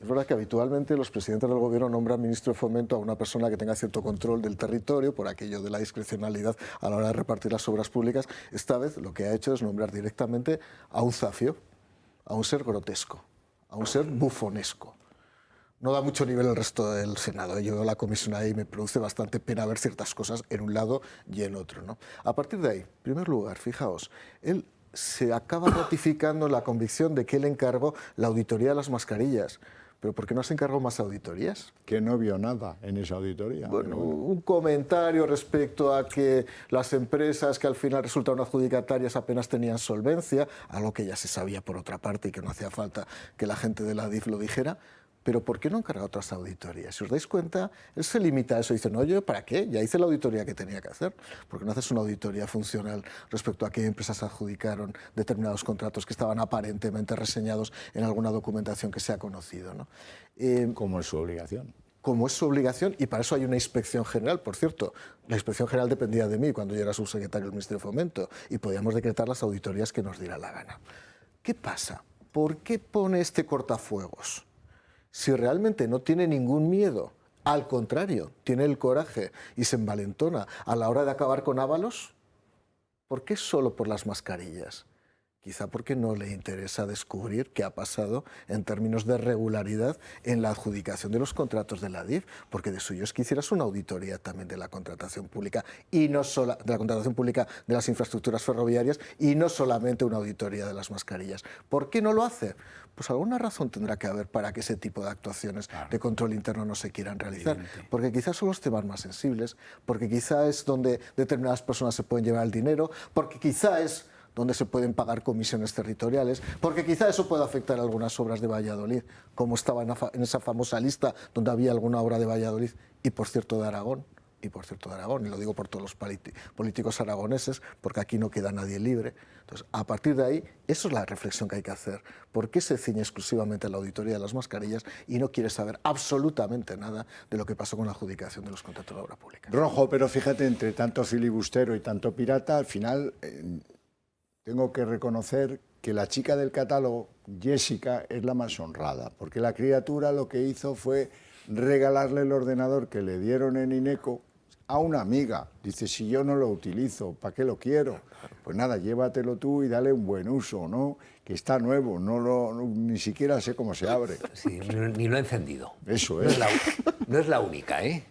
Es verdad que habitualmente los presidentes del gobierno nombran ministro de Fomento a una persona que tenga cierto control del territorio por aquello de la discrecionalidad a la hora de repartir las obras públicas. Esta vez lo que ha hecho es nombrar directamente a un zafio, a un ser grotesco, a un ser bufonesco. No da mucho nivel el resto del Senado. Yo veo la comisión ahí y me produce bastante pena ver ciertas cosas en un lado y en otro, ¿no? A partir de ahí, en primer lugar, fijaos, él se acaba ratificando la convicción de que él encargó la auditoría de las mascarillas. ¿Pero por qué no se encargó más auditorías? Que no vio nada en esa auditoría. Bueno, un comentario respecto a que las empresas que al final resultaron adjudicatarias apenas tenían solvencia, algo que ya se sabía por otra parte y que no hacía falta que la gente de la DIF lo dijera. Pero ¿por qué no encarga otras auditorías? Si os dais cuenta, él se limita a eso. Dice, no, ¿yo para qué? Ya hice la auditoría que tenía que hacer. ¿Por qué no haces una auditoría funcional respecto a qué empresas adjudicaron determinados contratos que estaban aparentemente reseñados en alguna documentación que se ha conocido, ¿no? Como es su obligación. Como es su obligación, y para eso hay una inspección general. Por cierto, la inspección general dependía de mí cuando yo era subsecretario del Ministerio de Fomento y podíamos decretar las auditorías que nos diera la gana. ¿Qué pasa? ¿Por qué pone este cortafuegos? Si realmente no tiene ningún miedo, al contrario, tiene el coraje y se envalentona a la hora de acabar con Ábalos, ¿por qué solo por las mascarillas? Quizá porque no le interesa descubrir qué ha pasado en términos de regularidad en la adjudicación de los contratos de la DIF, porque de suyo es que hicieras una auditoría también de la contratación pública y no solo de la contratación pública de las infraestructuras ferroviarias y no solamente una auditoría de las mascarillas. ¿Por qué no lo hace? Pues alguna razón tendrá que haber para que ese tipo de actuaciones de control interno no se quieran realizar. Porque quizás son los temas más sensibles, porque quizá es donde determinadas personas se pueden llevar el dinero, porque quizá es donde se pueden pagar comisiones territoriales, porque quizá eso pueda afectar a algunas obras de Valladolid, como estaba en esa famosa lista donde había alguna obra de Valladolid y, por cierto, de Aragón. Y lo digo por todos los políticos aragoneses, porque aquí no queda nadie libre. Entonces, a partir de ahí, eso es la reflexión que hay que hacer. ¿Por qué se ciñe exclusivamente a la auditoría de las mascarillas y no quiere saber absolutamente nada de lo que pasó con la adjudicación de los contratos de obra pública? Rojo, pero fíjate, entre tanto filibustero y tanto pirata, al final tengo que reconocer que la chica del catálogo, Jessica, es la más honrada, porque la criatura lo que hizo fue regalarle el ordenador que le dieron en INECO a una amiga. Dice, si yo no lo utilizo, ¿para qué lo quiero? Pues nada, llévatelo tú y dale un buen uso, ¿no? Que está nuevo, ni siquiera sé cómo se abre. Sí, ni lo he encendido. Eso es. No es la única, ¿eh?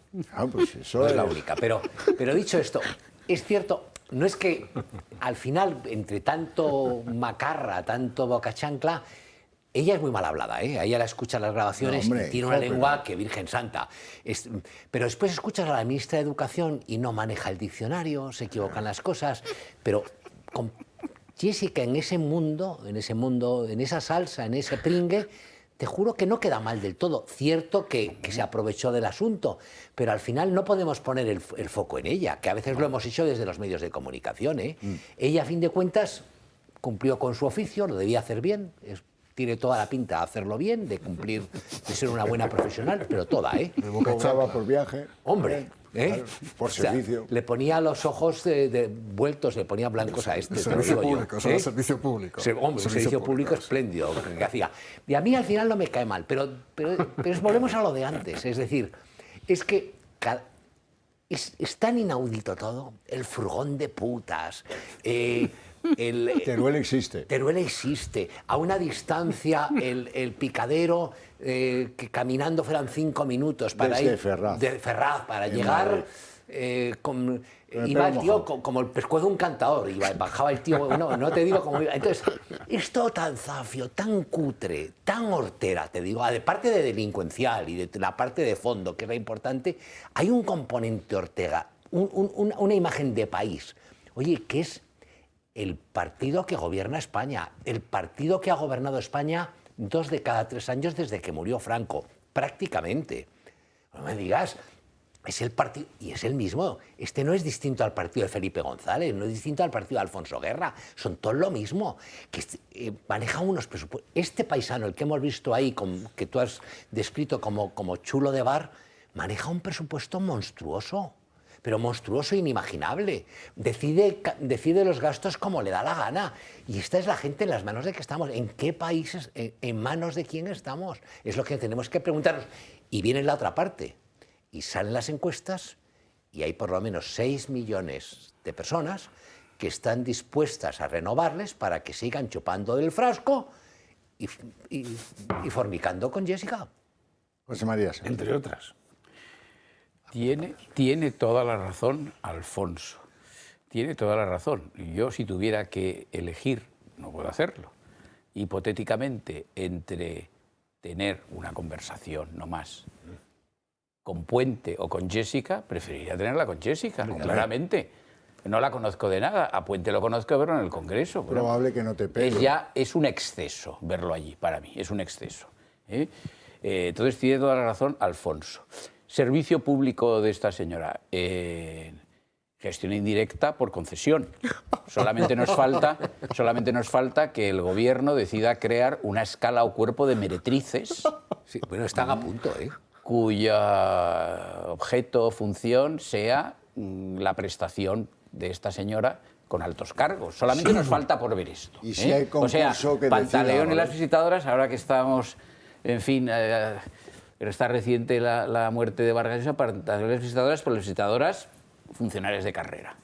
Pues eso no es la única. Pero dicho esto, es cierto, no es que al final, entre tanto macarra, tanto bocachancla, ella es muy mal hablada, ¿eh? A ella la escuchan las grabaciones y tiene una lengua que Virgen Santa. Pero después escuchas a la ministra de Educación y no maneja el diccionario, se equivocan las cosas. Pero con Jessica en ese mundo, en esa salsa, en ese pringue, te juro que no queda mal del todo. Cierto que se aprovechó del asunto, pero al final no podemos poner el foco en ella, que a veces lo hemos hecho desde los medios de comunicación, ¿eh? Ella, a fin de cuentas, cumplió con su oficio, lo debía hacer bien. Tiene toda la pinta de hacerlo bien, de cumplir, de ser una buena profesional, pero toda, ¿eh? Cobraba por viaje. Hombre, ¿eh? Claro, por servicio. Le ponía los ojos vueltos, le ponía blancos a este. Servicio público, eso era servicio público. Hombre, un servicio público espléndido que hacía. Y a mí al final no me cae mal, pero volvemos a lo de antes. Es decir, es que es tan inaudito todo, el furgón de putas. Teruel existe. Teruel existe. A una distancia, el picadero, que caminando fueran 5 minutos para desde ir Ferraz. de Ferraz para llegar. iba el tío como el pescuezo de un cantador, bajaba el tío, no te digo cómo iba. Entonces, es todo tan zafio, tan cutre, tan hortera, te digo, aparte de delincuencial y de la parte de fondo, que es la importante, hay un componente Ortega, una imagen de país. Oye, ¿qué es el partido que gobierna España? El partido que ha gobernado España 2 de cada 3 años desde que murió Franco, prácticamente. No me digas, es el partido, y es el mismo. Este no es distinto al partido de Felipe González, no es distinto al partido de Alfonso Guerra, son todos lo mismo. Que maneja unos presupuestos. Este paisano, el que hemos visto ahí, que tú has descrito como chulo de bar, maneja un presupuesto monstruoso. Pero monstruoso e inimaginable. Decide los gastos como le da la gana. Y esta es la gente en las manos de que estamos. ¿En qué países, en manos de quién estamos? Es lo que tenemos que preguntarnos. Y viene la otra parte. Y salen las encuestas y hay por lo menos 6 millones de personas que están dispuestas a renovarles para que sigan chupando del frasco y fornicando con Jessica. José María. Entre otras. Tiene toda la razón Alfonso, tiene toda la razón. Yo, si tuviera que elegir, no puedo hacerlo, hipotéticamente, entre tener una conversación, no más, con Puente o con Jessica, preferiría tenerla con Jessica, claramente. No la conozco de nada, a Puente lo conozco de verlo en el Congreso. Probable que no te pegue. Es un exceso verlo allí, para mí, es un exceso. Entonces tiene toda la razón Alfonso. Servicio público de esta señora. Gestión indirecta por concesión. Solamente nos falta que el gobierno decida crear una escala o cuerpo de meretrices. Sí, bueno, están a punto, cuya objeto o función sea la prestación de esta señora con altos cargos. Solamente nos falta por ver esto. Y si hay concurso que Pantaleón y las visitadoras, ahora que estamos, en fin, pero está reciente la muerte de Vargas Llosa, Pantaleón y las visitadoras, por las visitadoras funcionarios de carrera.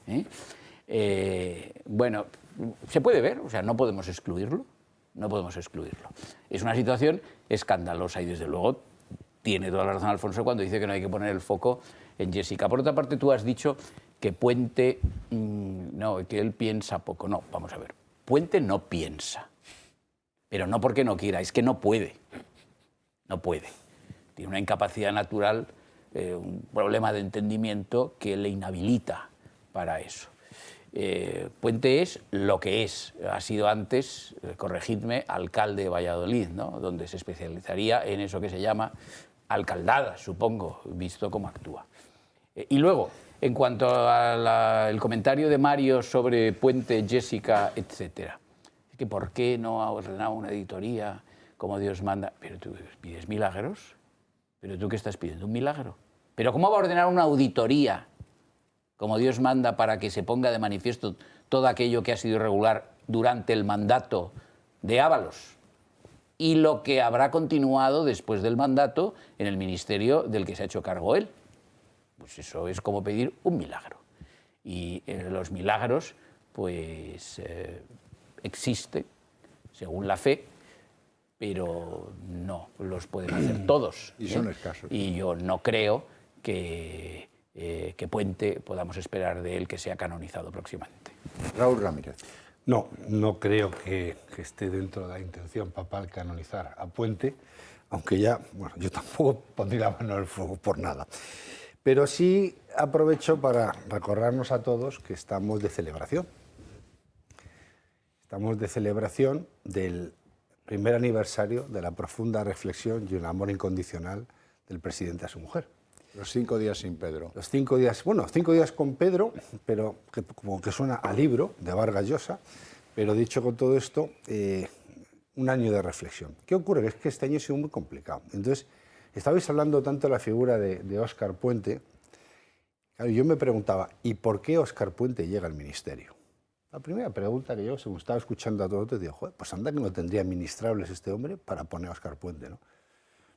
Bueno, se puede ver, o sea, no podemos excluirlo. No podemos excluirlo. Es una situación escandalosa y, desde luego, tiene toda la razón Alfonso cuando dice que no hay que poner el foco en Jessica. Por otra parte, tú has dicho que Puente, no, que él piensa poco. No, vamos a ver. Puente no piensa, pero no porque no quiera, es que no puede. No puede. Tiene una incapacidad natural, un problema de entendimiento que le inhabilita para eso. Puente es lo que es. Ha sido antes, corregidme, alcalde de Valladolid, ¿no? Donde se especializaría en eso que se llama alcaldada, supongo, visto cómo actúa. Y luego, en cuanto al comentario de Mario sobre Puente, Jessica, etc. Es que ¿por qué no ha ordenado una auditoría como Dios manda? ¿Pero tú pides milagros? ¿Pero tú qué estás pidiendo? ¿Un milagro? ¿Pero cómo va a ordenar una auditoría como Dios manda para que se ponga de manifiesto todo aquello que ha sido irregular durante el mandato de Ábalos y lo que habrá continuado después del mandato en el ministerio del que se ha hecho cargo él? Pues eso es como pedir un milagro. Y los milagros, pues, existen según la fe, pero no los pueden hacer todos. Y son escasos. Y yo no creo que Puente podamos esperar de él que sea canonizado próximamente. Raúl Ramírez. No, no creo que esté dentro de la intención papal canonizar a Puente, aunque ya, bueno, yo tampoco pondría la mano en el fuego por nada. Pero sí aprovecho para recordarnos a todos que estamos de celebración. Estamos de celebración del primer aniversario de la profunda reflexión y un amor incondicional del presidente a su mujer. Los 5 días sin Pedro. Los 5 días, bueno, 5 días con Pedro, pero que, como que suena a libro de Vargas Llosa, pero dicho con todo esto, un año de reflexión. ¿Qué ocurre? Es que este año ha sido muy complicado. Entonces, estabais hablando tanto de la figura de Óscar Puente. Claro, yo me preguntaba, ¿y por qué Óscar Puente llega al ministerio? La primera pregunta que yo, según estaba escuchando a todos, digo, joder, pues anda que no tendría ministrables este hombre para poner a Óscar Puente, ¿no?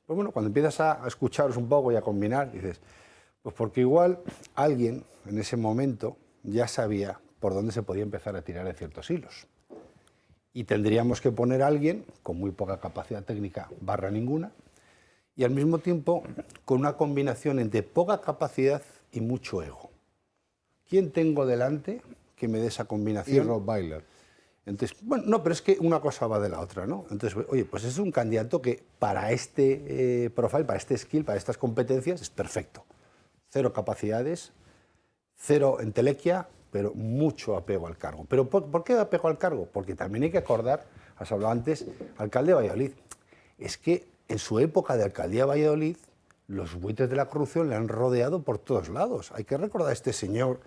Pues bueno, cuando empiezas a escucharos un poco y a combinar, dices, pues porque igual alguien en ese momento ya sabía por dónde se podía empezar a tirar de ciertos hilos. Y tendríamos que poner a alguien con muy poca capacidad técnica, barra ninguna, y al mismo tiempo con una combinación entre poca capacidad y mucho ego. ¿quién tengo delante que me dé esa combinación? Y Rottweiler. Entonces, bueno, no, pero es que una cosa va de la otra, ¿no? Entonces, oye, pues es un candidato que para este profile, para este skill, para estas competencias, es perfecto. 0 capacidades, 0 entelequia, pero mucho apego al cargo. ¿Pero por qué apego al cargo? Porque también hay que acordar, has hablado antes, alcalde de Valladolid. Es que en su época de alcaldía de Valladolid, los buitres de la corrupción le han rodeado por todos lados. Hay que recordar a este señor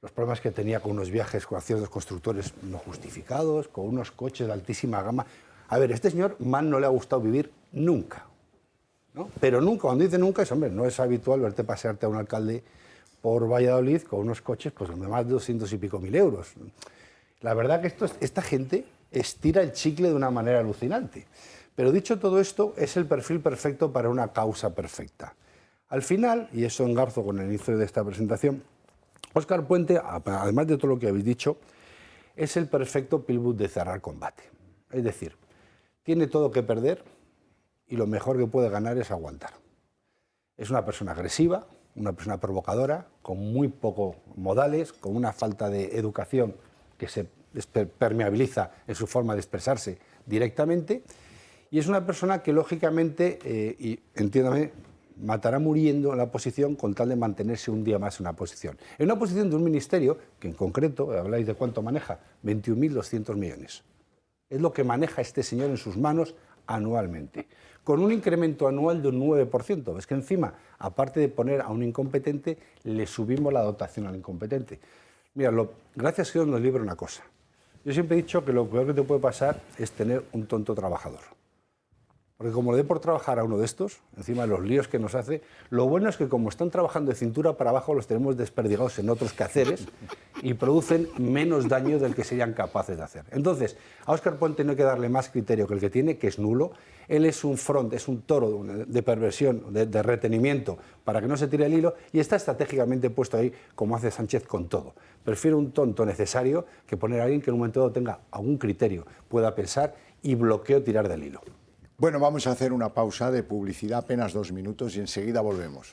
los problemas que tenía con unos viajes con ciertos constructores no justificados, con unos coches de altísima gama. A ver, este señor mal no le ha gustado vivir nunca, ¿no? Pero nunca, cuando dice nunca, es, hombre, no es habitual verte pasearte a un alcalde por Valladolid con unos coches pues, de más de 200 y pico mil euros. La verdad que esta gente estira el chicle de una manera alucinante. Pero dicho todo esto, es el perfil perfecto para una causa perfecta. Al final, y eso engarzo con el inicio de esta presentación, Óscar Puente, además de todo lo que habéis dicho, es el perfecto pilbul de cerrar combate. Es decir, tiene todo que perder y lo mejor que puede ganar es aguantar. Es una persona agresiva, una persona provocadora, con muy pocos modales, con una falta de educación que se permeabiliza en su forma de expresarse directamente, y es una persona que lógicamente, y entiéndame, matará muriendo en la posición con tal de mantenerse un día más en una posición. En una posición de un ministerio, que en concreto, habláis de cuánto maneja, 21.200 millones. Es lo que maneja este señor en sus manos anualmente, con un incremento anual de un 9%. Es que encima, aparte de poner a un incompetente, le subimos la dotación al incompetente. Mira, gracias a Dios nos libra una cosa. Yo siempre he dicho que lo peor que te puede pasar es tener un tonto trabajador. Porque como le dé por trabajar a uno de estos, encima de los líos que nos hace, lo bueno es que como están trabajando de cintura para abajo, los tenemos desperdigados en otros quehaceres y producen menos daño del que serían capaces de hacer. Entonces, a Óscar Puente no hay que darle más criterio que el que tiene, que es nulo. Él es un front, es un toro de perversión, de retenimiento, para que no se tire el hilo, y está estratégicamente puesto ahí, como hace Sánchez con todo. Prefiero un tonto necesario que poner a alguien que en un momento dado tenga algún criterio, pueda pensar y bloqueo tirar del hilo. Bueno, vamos a hacer una pausa de publicidad, apenas 2 minutos, y enseguida volvemos.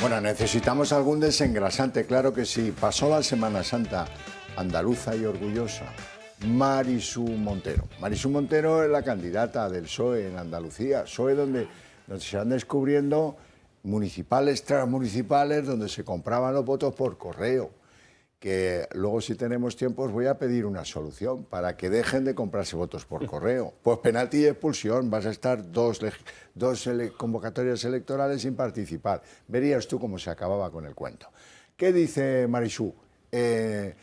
Bueno, necesitamos algún desengrasante, claro que sí. Pasó la Semana Santa andaluza y orgullosa. Marisú Montero. Marisú Montero es la candidata del PSOE en Andalucía. PSOE donde se van descubriendo municipales, transmunicipales, donde se compraban los votos por correo. Que luego, si tenemos tiempo, os voy a pedir una solución para que dejen de comprarse votos por correo. Pues penalti y expulsión, vas a estar dos convocatorias electorales sin participar. Verías tú cómo se acababa con el cuento. ¿Qué dice Marisú? El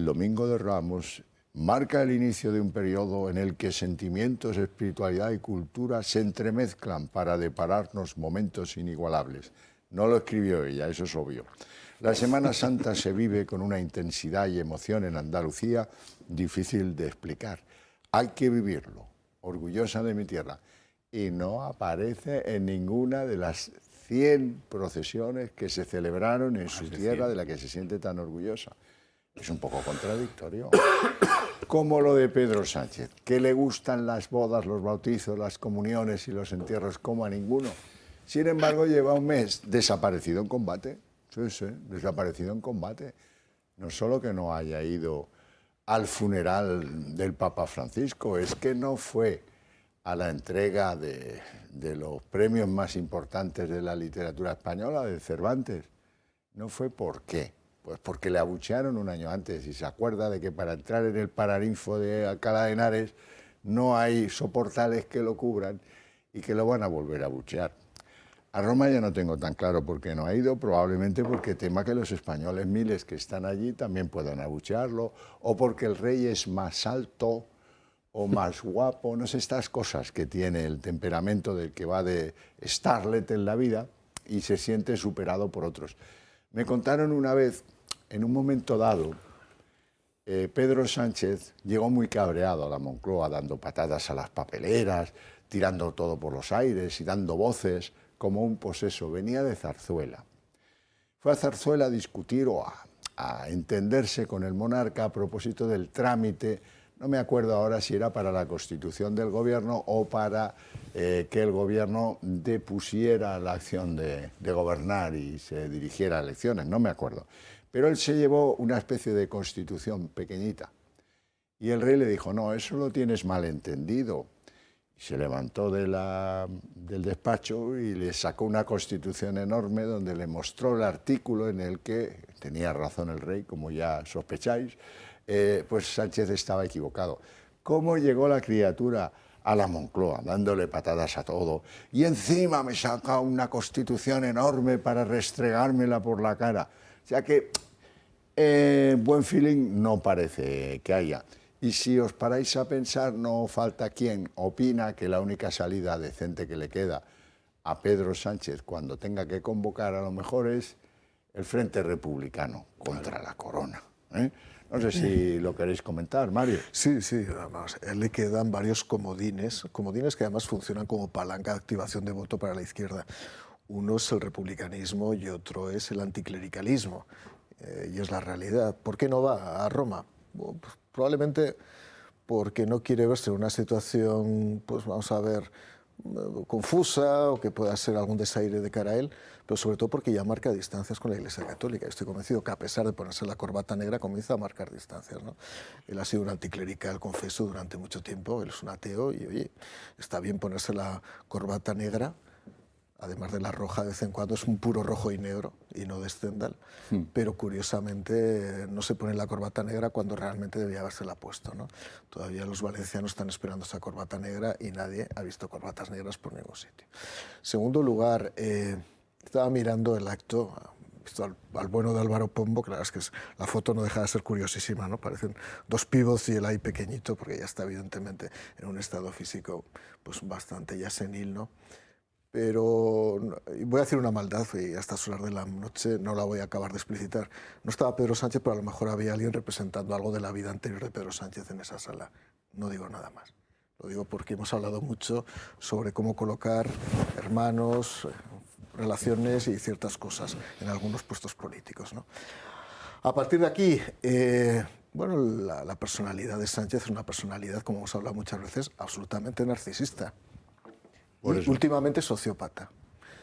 Domingo de Ramos marca el inicio de un periodo en el que sentimientos, espiritualidad y cultura se entremezclan para depararnos momentos inigualables. No lo escribió ella, eso es obvio. La Semana Santa se vive con una intensidad y emoción en Andalucía difícil de explicar. Hay que vivirlo, orgullosa de mi tierra. Y no aparece en ninguna de las 100 procesiones que se celebraron en su tierra de la que se siente tan orgullosa. Es un poco contradictorio. Como lo de Pedro Sánchez, que le gustan las bodas, los bautizos, las comuniones y los entierros como a ninguno. Sin embargo, lleva un mes desaparecido en combate. Sí, desaparecido en combate. No solo que no haya ido al funeral del Papa Francisco, es que no fue a la entrega de los premios más importantes de la literatura española, de Cervantes. No fue ¿por qué? Pues porque le abuchearon un año antes, y se acuerda de que para entrar en el Paraninfo de Alcalá de Henares no hay soportales que lo cubran y que lo van a volver a abuchear. A Roma ya no tengo tan claro por qué no ha ido, probablemente porque tema que los españoles miles que están allí también puedan abuchearlo, o porque el rey es más alto o más guapo, no sé, estas cosas que tiene el temperamento del que va de starlet en la vida y se siente superado por otros. Me contaron una vez, en un momento dado, Pedro Sánchez llegó muy cabreado a la Moncloa, dando patadas a las papeleras, tirando todo por los aires y dando voces, como un poseso. Venía de Zarzuela. Fue a Zarzuela a discutir o a entenderse con el monarca a propósito del trámite No me acuerdo ahora si era para la constitución del gobierno o para que el gobierno depusiera la acción de gobernar y se dirigiera a elecciones, no me acuerdo. Pero él se llevó una especie de constitución pequeñita. Y el rey le dijo, no, eso lo tienes mal entendido. Y se levantó del despacho y le sacó una constitución enorme donde le mostró el artículo en el que, tenía razón el rey, como ya sospecháis, pues Sánchez estaba equivocado. ¿Cómo llegó la criatura a la Moncloa, dándole patadas a todo? Y encima me saca una constitución enorme para restregármela por la cara. O sea que buen feeling no parece que haya. Y si os paráis a pensar, no falta quien opina que la única salida decente que le queda a Pedro Sánchez cuando tenga que convocar a lo mejor es el Frente Republicano contra la corona. No sé si lo queréis comentar, Mario. Sí, sí, además, a él le quedan varios comodines que además funcionan como palanca de activación de voto para la izquierda. Uno es el republicanismo y otro es el anticlericalismo, y es la realidad. ¿Por qué no va a Roma? Pues, probablemente porque no quiere verse en una situación, pues vamos a ver, confusa o que pueda ser algún desaire de cara a él, pero sobre todo porque ya marca distancias con la Iglesia Católica. Estoy convencido que a pesar de ponerse la corbata negra comienza a marcar distancias, ¿no? Él ha sido un anticlerical, confeso, durante mucho tiempo, él es un ateo y, oye, está bien ponerse la corbata negra, además de la roja de vez en cuando, es un puro rojo y negro y no de Stendhal, pero curiosamente no se pone la corbata negra cuando realmente debía habérsela puesto, ¿no? Todavía los valencianos están esperando esa corbata negra y nadie ha visto corbatas negras por ningún sitio. Segundo lugar, estaba mirando el acto, visto al bueno de Álvaro Pombo, que la verdad es que la foto no deja de ser curiosísima, ¿no? Parecen dos pivots y él ahí pequeñito, porque ya está evidentemente en un estado físico pues bastante ya senil, ¿no? Pero voy a decir una maldad y a estas horas de la noche no la voy a acabar de explicitar. No estaba Pedro Sánchez, pero a lo mejor había alguien representando algo de la vida anterior de Pedro Sánchez en esa sala. No digo nada más. Lo digo porque hemos hablado mucho sobre cómo colocar hermanos, relaciones y ciertas cosas en algunos puestos políticos, ¿no? A partir de aquí, bueno, la personalidad de Sánchez es una personalidad, como hemos hablado muchas veces, absolutamente narcisista. Y últimamente sociópata.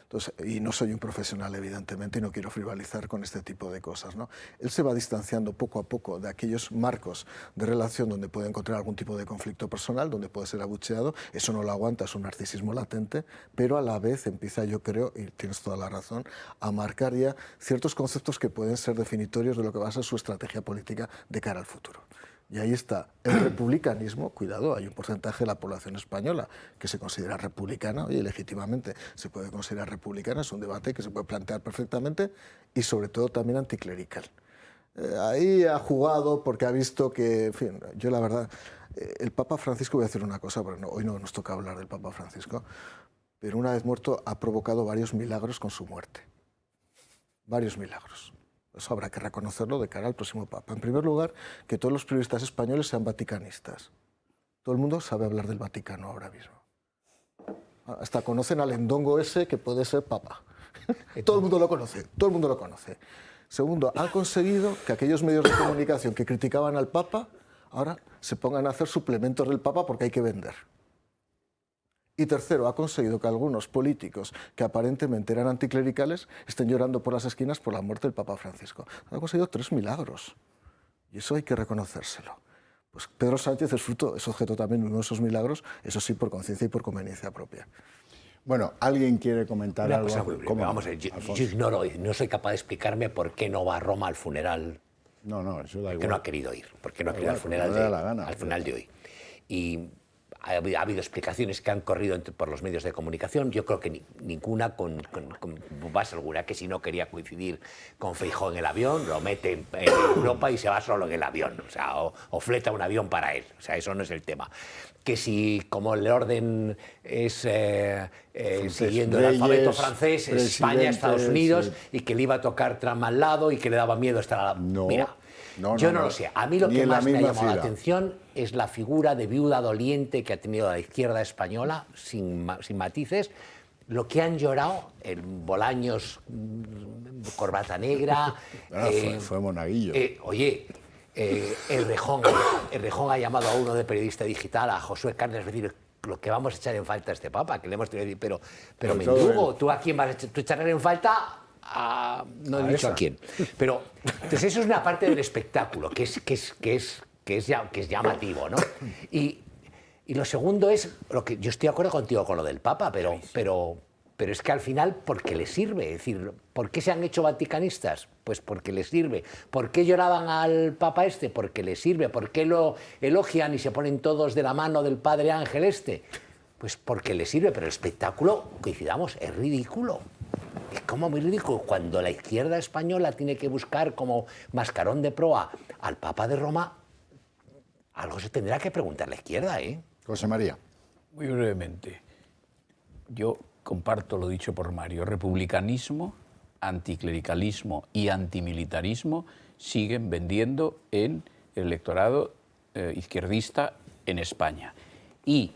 Entonces, y no soy un profesional, evidentemente, y no quiero frivolizar con este tipo de cosas, ¿no? Él se va distanciando poco a poco de aquellos marcos de relación donde puede encontrar algún tipo de conflicto personal, donde puede ser abucheado. Eso no lo aguanta, es un narcisismo latente, pero a la vez empieza, yo creo, y tienes toda la razón, a marcar ya ciertos conceptos que pueden ser definitorios de lo que va a ser su estrategia política de cara al futuro. Y ahí está el republicanismo. Cuidado, hay un porcentaje de la población española que se considera republicana y legítimamente se puede considerar republicana, es un debate que se puede plantear perfectamente, y sobre todo también anticlerical. Ahí ha jugado porque ha visto que, en fin, yo la verdad, el Papa Francisco, voy a decir una cosa, porque hoy no nos toca hablar del Papa Francisco, pero una vez muerto ha provocado varios milagros con su muerte. Varios milagros. Eso habrá que reconocerlo de cara al próximo Papa. En primer lugar, que todos los periodistas españoles sean vaticanistas. Todo el mundo sabe hablar del Vaticano ahora mismo. Hasta conocen al endongo ese que puede ser Papa. Todo el mundo lo conoce, todo el mundo lo conoce. Segundo, han conseguido que aquellos medios de comunicación que criticaban al Papa ahora se pongan a hacer suplementos del Papa porque hay que vender. Y tercero, ha conseguido que algunos políticos que aparentemente eran anticlericales estén llorando por las esquinas por la muerte del Papa Francisco. Ha conseguido 3 milagros. Y eso hay que reconocérselo. Pues Pedro Sánchez es objeto también de uno de esos milagros, eso sí, por conciencia y por conveniencia propia. Bueno, ¿alguien quiere comentar algo? Vamos a ver, yo ignoro, no soy capaz de explicarme por qué no va a Roma al funeral. No, eso da igual. ¿Por qué no ha querido ir? ¿Por qué no ha querido al funeral de hoy? Y ha habido explicaciones que han corrido por los medios de comunicación. Yo creo que ninguna con base alguna, que si no quería coincidir con Feijóo en el avión, lo mete en Europa y se va solo en el avión, o sea, o fleta un avión para él. O sea, eso no es el tema. Que si, como el orden es siguiendo el alfabeto francés, España, Estados Unidos, y que le iba a tocar Trump al lado y que le daba miedo estar al lado. Mira, yo no lo sé. A mí lo que más me ha llamado la atención es la figura de viuda doliente que ha tenido la izquierda española, sin matices. Lo que han llorado, el Bolaños, corbata negra... fue monaguillo. Oye, Errejón ha llamado a uno de periodista digital, a Josué Carnes, es decir, lo que vamos a echar en falta a este Papa, que le hemos tenido que decir, pero Mendugo, ¿tú a quién vas a echar? ¿Tú echarás en falta? No he dicho a quién. Pero entonces eso es una parte del espectáculo, que es llamativo, ¿no? Y lo segundo es, yo estoy de acuerdo contigo con lo del Papa, pero es que al final, porque le sirve. Es decir, ¿por qué se han hecho vaticanistas? Pues porque les sirve. ¿Por qué lloraban al Papa este? Porque le sirve. ¿Por qué lo elogian y se ponen todos de la mano del Padre Ángel este? Pues porque le sirve, pero el espectáculo, coincidamos, es ridículo. Es como muy ridículo. Cuando la izquierda española tiene que buscar como mascarón de proa al Papa de Roma, algo se tendrá que preguntar la izquierda, ¿eh? José María. Muy brevemente. Yo comparto lo dicho por Mario. Republicanismo, anticlericalismo y antimilitarismo siguen vendiendo en el electorado izquierdista en España. Y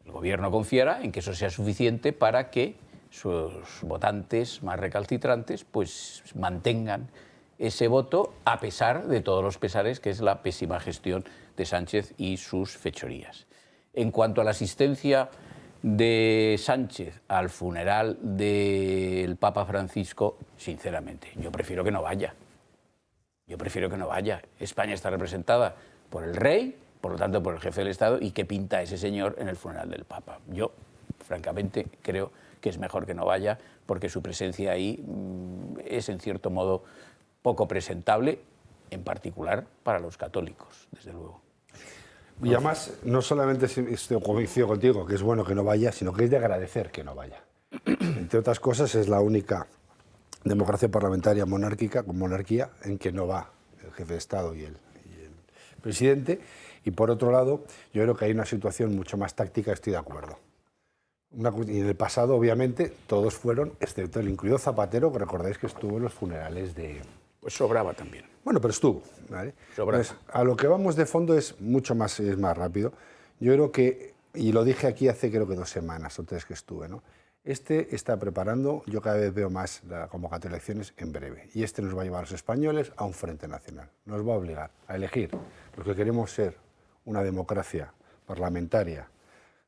el gobierno confiará en que eso sea suficiente para que sus votantes más recalcitrantes pues mantengan ese voto a pesar de todos los pesares que es la pésima gestión de Sánchez y sus fechorías. En cuanto a la asistencia de Sánchez al funeral del Papa Francisco, sinceramente, yo prefiero que no vaya. Yo prefiero que no vaya. España está representada por el rey, por lo tanto por el jefe del Estado, y qué pinta ese señor en el funeral del Papa. Yo, francamente, creo que es mejor que no vaya porque su presencia ahí es, en cierto modo, poco presentable, en particular para los católicos, desde luego. Y además, no solamente estoy convencido contigo que es bueno que no vaya, sino que es de agradecer que no vaya. Entre otras cosas, es la única democracia parlamentaria monárquica, con monarquía, en que no va el jefe de Estado y el presidente. Y por otro lado, yo creo que hay una situación mucho más táctica, estoy de acuerdo. Y en el pasado, obviamente, todos fueron, excepto el incluido Zapatero, que recordáis que estuvo en los funerales de... Pues sobraba también. Bueno, pero estuvo, ¿vale? Sobraba. Entonces, a lo que vamos de fondo es mucho más, es más rápido. Yo creo que, y lo dije aquí hace creo que 2 semanas o 3 que estuve, ¿no? Este está preparando, yo cada vez veo más la convocatoria de elecciones en breve. Y este nos va a llevar a los españoles a un frente nacional. Nos va a obligar a elegir los que queremos ser una democracia parlamentaria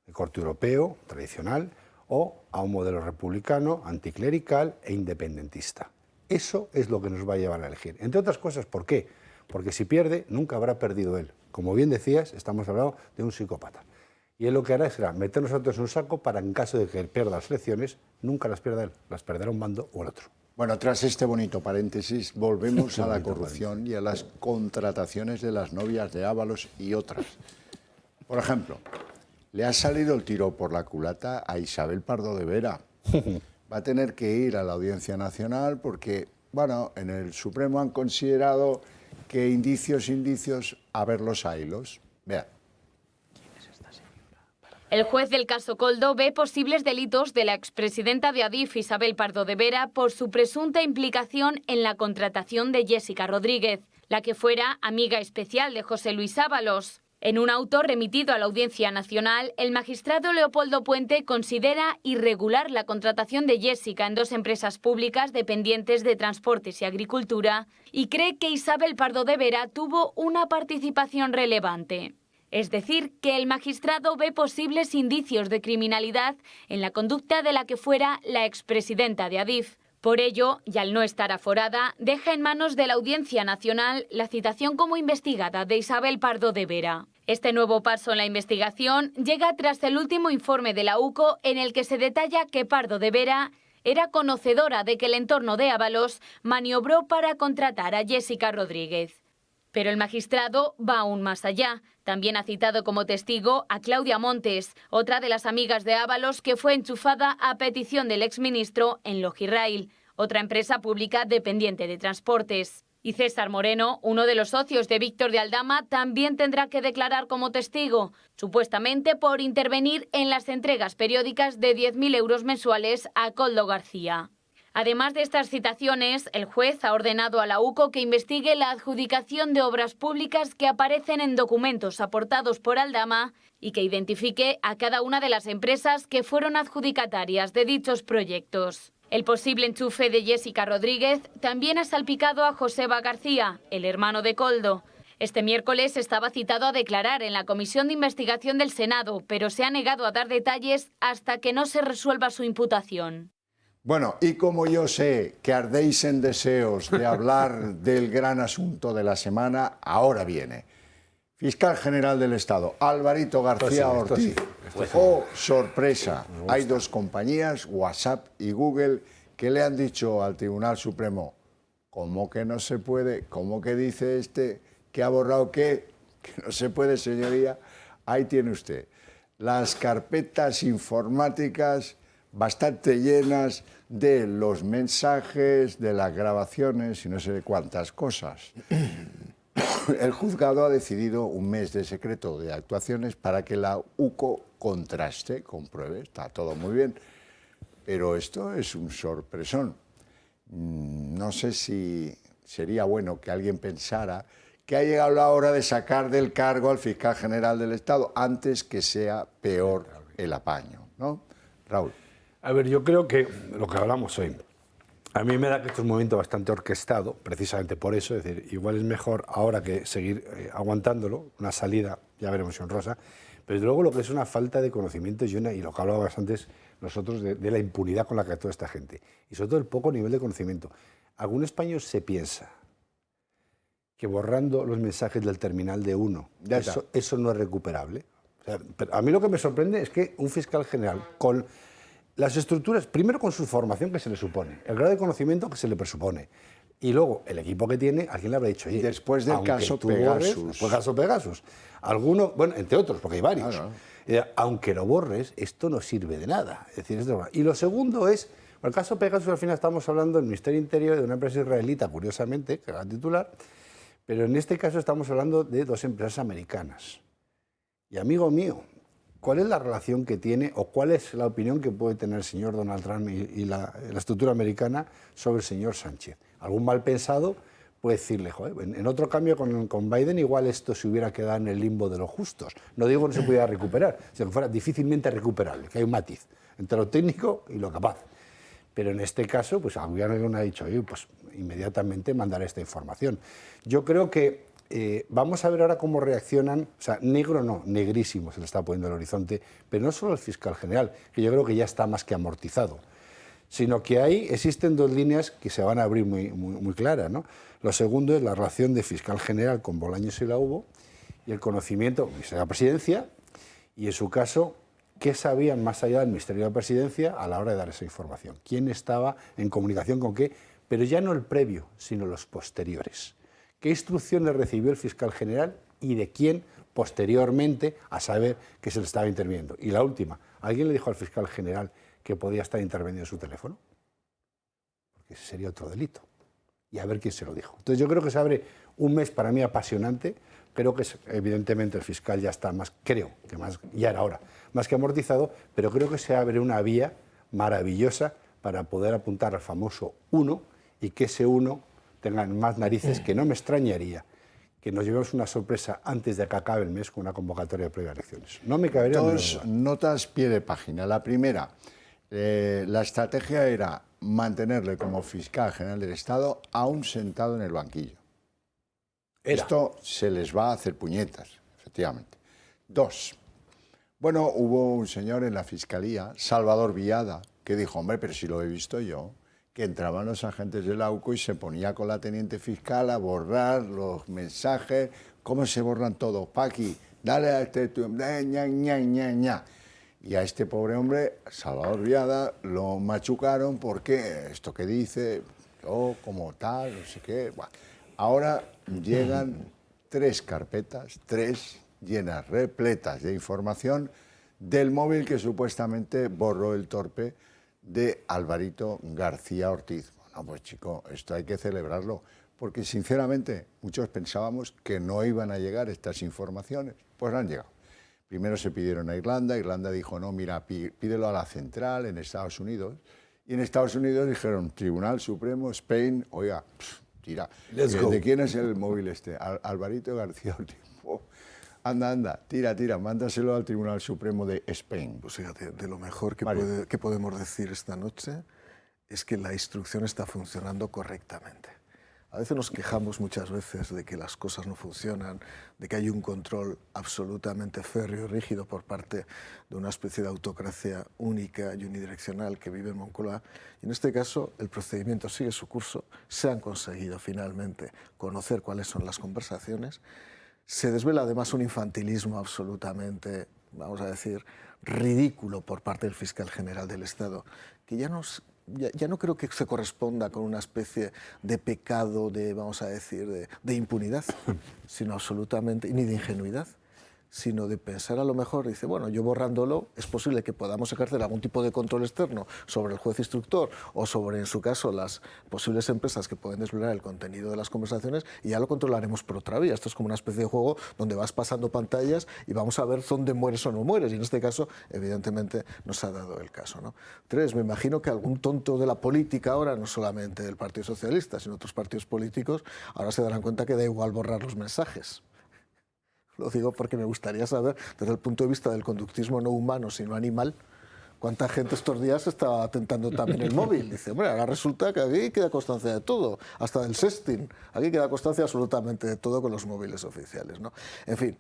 de corte europeo, tradicional, o a un modelo republicano, anticlerical e independentista. Eso es lo que nos va a llevar a elegir. Entre otras cosas, ¿por qué? Porque si pierde, nunca habrá perdido él. Como bien decías, estamos hablando de un psicópata. Y él lo que hará será meternos a todos en un saco para, en caso de que él pierda las elecciones, nunca las pierda él, las perderá un bando o el otro. Bueno, tras este bonito paréntesis, volvemos a la corrupción y a las contrataciones de las novias de Ábalos y otras. Por ejemplo, le ha salido el tiro por la culata a Isabel Pardo de Vera. Va a tener que ir a la Audiencia Nacional porque, bueno, en el Supremo han considerado que indicios, haberlos haylos. Vean. El juez del caso Koldo ve posibles delitos de la expresidenta de Adif, Isabel Pardo de Vera, por su presunta implicación en la contratación de Jessica Rodríguez, la que fuera amiga especial de José Luis Ábalos. En un auto remitido a la Audiencia Nacional, el magistrado Leopoldo Puente considera irregular la contratación de Jessica en 2 empresas públicas dependientes de Transportes y Agricultura y cree que Isabel Pardo de Vera tuvo una participación relevante. Es decir, que el magistrado ve posibles indicios de criminalidad en la conducta de la que fuera la expresidenta de Adif. Por ello, y al no estar aforada, deja en manos de la Audiencia Nacional la citación como investigada de Isabel Pardo de Vera. Este nuevo paso en la investigación llega tras el último informe de la UCO en el que se detalla que Pardo de Vera era conocedora de que el entorno de Ábalos maniobró para contratar a Jessica Rodríguez. Pero el magistrado va aún más allá. También ha citado como testigo a Claudia Montes, otra de las amigas de Ábalos que fue enchufada a petición del exministro en Logirail, otra empresa pública dependiente de Transportes. Y César Moreno, uno de los socios de Víctor de Aldama, también tendrá que declarar como testigo, supuestamente por intervenir en las entregas periódicas de 10.000 euros mensuales a Koldo García. Además de estas citaciones, el juez ha ordenado a la UCO que investigue la adjudicación de obras públicas que aparecen en documentos aportados por Aldama y que identifique a cada una de las empresas que fueron adjudicatarias de dichos proyectos. El posible enchufe de Jessica Rodríguez también ha salpicado a Joseba García, el hermano de Koldo. Este miércoles estaba citado a declarar en la Comisión de Investigación del Senado, pero se ha negado a dar detalles hasta que no se resuelva su imputación. Bueno, y como yo sé que ardéis en deseos de hablar del gran asunto de la semana, ahora viene. Fiscal General del Estado, Alvarito García Ortiz. Oh, sorpresa, hay dos compañías, WhatsApp y Google, que le han dicho al Tribunal Supremo, ¿cómo que no se puede? ¿Cómo que dice este que ha borrado qué? Que no se puede, señoría. Ahí tiene usted las carpetas informáticas bastante llenas de los mensajes, de las grabaciones y no sé de cuántas cosas. El juzgado ha decidido un mes de secreto de actuaciones para que la UCO contraste, compruebe, está todo muy bien, pero esto es un sorpresón. No sé si sería bueno que alguien pensara que ha llegado la hora de sacar del cargo al fiscal general del Estado antes que sea peor el apaño, ¿no? Raúl. A ver, yo creo que lo que hablamos hoy, a mí me da que esto es un momento bastante orquestado, precisamente por eso, es decir, igual es mejor ahora que seguir aguantándolo, una salida, ya veremos si honrosa, pero luego lo que es una falta de conocimiento y lo que hablábamos antes nosotros de la impunidad con la que actúa esta gente, y sobre todo el poco nivel de conocimiento. Algún español se piensa que borrando los mensajes del terminal de uno, eso no es recuperable. O sea, pero a mí lo que me sorprende es que un fiscal general con las estructuras, primero con su formación que se le supone, el grado de conocimiento que se le presupone, y luego el equipo que tiene, alguien le habrá dicho, oye, después del caso Pegasus, alguno, bueno, entre otros, porque hay varios, aunque lo borres, esto no sirve de nada. Es decir, y lo segundo es, el caso Pegasus, al final estamos hablando del Ministerio Interior de una empresa israelita, curiosamente, que va a titular, pero en este caso estamos hablando de dos empresas americanas. Y amigo mío, ¿cuál es la relación que tiene o cuál es la opinión que puede tener el señor Donald Trump y la estructura americana sobre el señor Sánchez? Algún mal pensado puede decirle, joder, en otro cambio con Biden igual esto se hubiera quedado en el limbo de los justos. No digo que no se pudiera recuperar, sino que fuera difícilmente recuperable, que hay un matiz entre lo técnico y lo capaz. Pero en este caso, pues alguien ha dicho, oye, pues inmediatamente mandar esta información. Yo creo que vamos a ver ahora cómo reaccionan, o sea, negro no, negrísimo se le está poniendo el horizonte, pero no solo el fiscal general, que yo creo que ya está más que amortizado, sino que ahí existen dos líneas que se van a abrir muy claras, ¿no? Lo segundo es la relación de fiscal general con Bolaños y la UBO y el conocimiento de la presidencia y, en su caso, qué sabían más allá del Ministerio de la Presidencia a la hora de dar esa información. ¿Quién estaba en comunicación con qué? Pero ya no el previo, sino los posteriores. ¿Qué instrucciones recibió el fiscal general y de quién posteriormente a saber que se le estaba interviniendo? Y la última, ¿alguien le dijo al fiscal general que podía estar interveniendo su teléfono? Porque ese sería otro delito. Y a ver quién se lo dijo. Entonces yo creo que se abre un mes para mí apasionante. Creo que evidentemente el fiscal ya está más, ya era hora, más que amortizado, pero creo que se abre una vía maravillosa para poder apuntar al famoso 1 y que ese 1 tenga más narices, que no me extrañaría que nos llevemos una sorpresa antes de que acabe el mes con una convocatoria de previa elecciones. No me cabería duda. Dos notas pie de página. La primera, la estrategia era mantenerle como fiscal general del Estado aún sentado en el banquillo. Esto se les va a hacer puñetas, efectivamente. Dos, bueno, hubo un señor en la Fiscalía, Salvador Villada, que dijo, hombre, pero si lo he visto yo, que entraban los agentes de la UCO y se ponía con la teniente fiscal a borrar los mensajes. ¿Cómo se borran todos? Paqui, dale a este... Y a este pobre hombre, Salvador Villada, lo machucaron porque esto que dice, yo como tal, no sé qué... Bueno, ahora llegan 3 carpetas, 3 llenas, repletas de información del móvil que supuestamente borró el torpe de Alvarito García Ortiz. Bueno, pues chico, esto hay que celebrarlo, porque sinceramente muchos pensábamos que no iban a llegar estas informaciones, pues han llegado. Primero se pidieron a Irlanda, Irlanda dijo, no, mira, pídelo a la central en Estados Unidos, y en Estados Unidos dijeron, Tribunal Supremo, Spain, oiga, tira, ¿de quién es el móvil este? Alvarito García Ortiz. Oh, anda, tira, mándaselo al Tribunal Supremo de Spain. Pues fíjate, de lo mejor que podemos decir esta noche es que la instrucción está funcionando correctamente. A veces nos quejamos muchas veces de que las cosas no funcionan, de que hay un control absolutamente férreo y rígido por parte de una especie de autocracia única y unidireccional que vive en Moncloa. Y en este caso el procedimiento sigue su curso, se han conseguido finalmente conocer cuáles son las conversaciones, se desvela además un infantilismo absolutamente, vamos a decir, ridículo por parte del fiscal general del Estado, que ya no creo que se corresponda con una especie de pecado, vamos a decir, de impunidad, sino absolutamente, ni de ingenuidad, sino de pensar a lo mejor, dice, bueno, yo borrándolo es posible que podamos ejercer algún tipo de control externo sobre el juez instructor o sobre, en su caso, las posibles empresas que pueden desvelar el contenido de las conversaciones y ya lo controlaremos por otra vía. Esto es como una especie de juego donde vas pasando pantallas y vamos a ver dónde mueres o no mueres. Y en este caso, evidentemente, nos ha dado el caso, ¿no? 3, me imagino que algún tonto de la política ahora, no solamente del Partido Socialista, sino otros partidos políticos, ahora se darán cuenta que da igual borrar los mensajes. Lo digo porque me gustaría saber, desde el punto de vista del conductismo no humano, sino animal, cuánta gente estos días está atentando también el móvil. Dice, bueno, ahora resulta que aquí queda constancia de todo, hasta del sexting. Aquí queda constancia absolutamente de todo con los móviles oficiales, ¿no? En fin,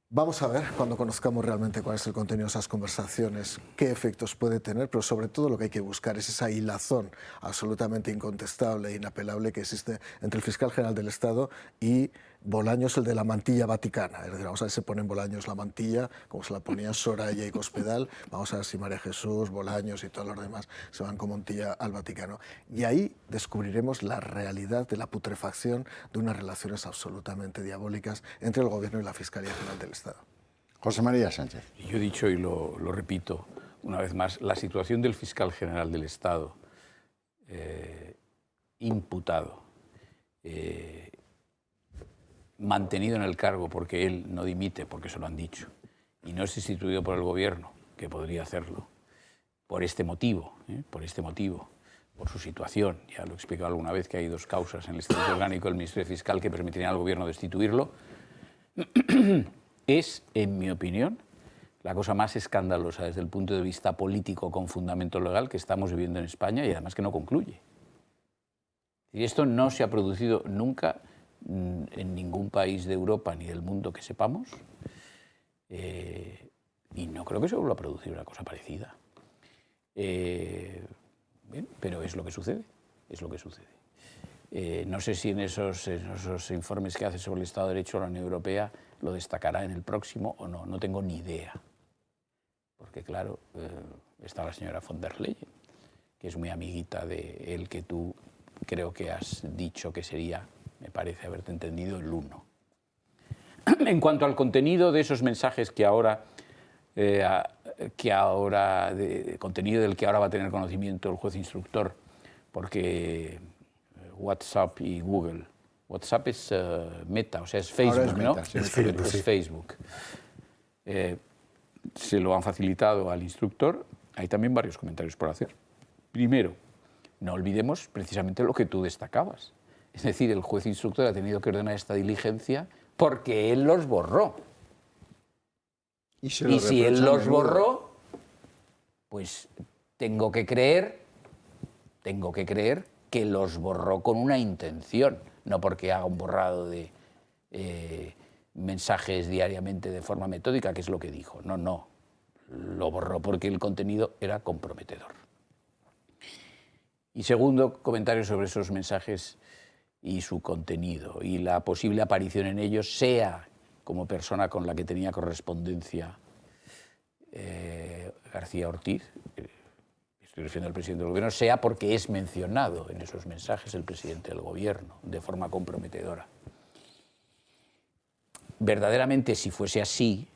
vamos a ver, cuando conozcamos realmente cuál es el contenido de esas conversaciones, qué efectos puede tener, pero sobre todo lo que hay que buscar es esa hilazón absolutamente incontestable e inapelable que existe entre el fiscal general del Estado y Bolaños, el de la mantilla vaticana. Es decir, vamos a ver si se ponen Bolaños la mantilla, como se la ponían Soraya y Cospedal, vamos a ver si María Jesús, Bolaños y todos los demás se van con Montilla al Vaticano. Y ahí descubriremos la realidad de la putrefacción de unas relaciones absolutamente diabólicas entre el Gobierno y la Fiscalía General del Estado. José María Sánchez. Yo he dicho y lo repito una vez más, la situación del fiscal general del Estado imputado, mantenido en el cargo porque él no dimite, porque se lo han dicho, y no es instituido por el Gobierno, que podría hacerlo, por este motivo, por su situación. Ya lo he explicado alguna vez que hay 2 causas en el Estatuto Orgánico del Ministerio Fiscal que permitirían al Gobierno destituirlo. Es, en mi opinión, la cosa más escandalosa desde el punto de vista político con fundamento legal que estamos viviendo en España y además que no concluye. Y esto no se ha producido nunca en ningún país de Europa ni del mundo que sepamos, y no creo que se vuelva a producir una cosa parecida. Bien, pero es lo que sucede, es lo que sucede. No sé si en esos informes que hace sobre el Estado de Derecho la Unión Europea lo destacará en el próximo o no, no tengo ni idea. Porque claro, está la señora von der Leyen, que es muy amiguita de él, que tú creo que has dicho que sería, me parece haberte entendido, el 1. En cuanto al contenido de esos mensajes contenido del que ahora va a tener conocimiento el juez instructor, porque WhatsApp y Google, WhatsApp es Meta, o sea, es Facebook, es Meta, ¿no? Sí, es Facebook. Se lo han facilitado al instructor. Hay también varios comentarios por hacer. Primero, no olvidemos precisamente lo que tú destacabas. Es decir, el juez instructor ha tenido que ordenar esta diligencia porque él los borró. Y si él los borró, pues tengo que creer que los borró con una intención, no porque haga un borrado de mensajes diariamente de forma metódica, que es lo que dijo. No, no. Lo borró porque el contenido era comprometedor. Y segundo, comentario sobre esos mensajes y su contenido y la posible aparición en ellos, sea como persona con la que tenía correspondencia García Ortiz, estoy refiriendo al presidente del Gobierno, sea porque es mencionado en esos mensajes el presidente del Gobierno de forma comprometedora. Verdaderamente, si fuese así,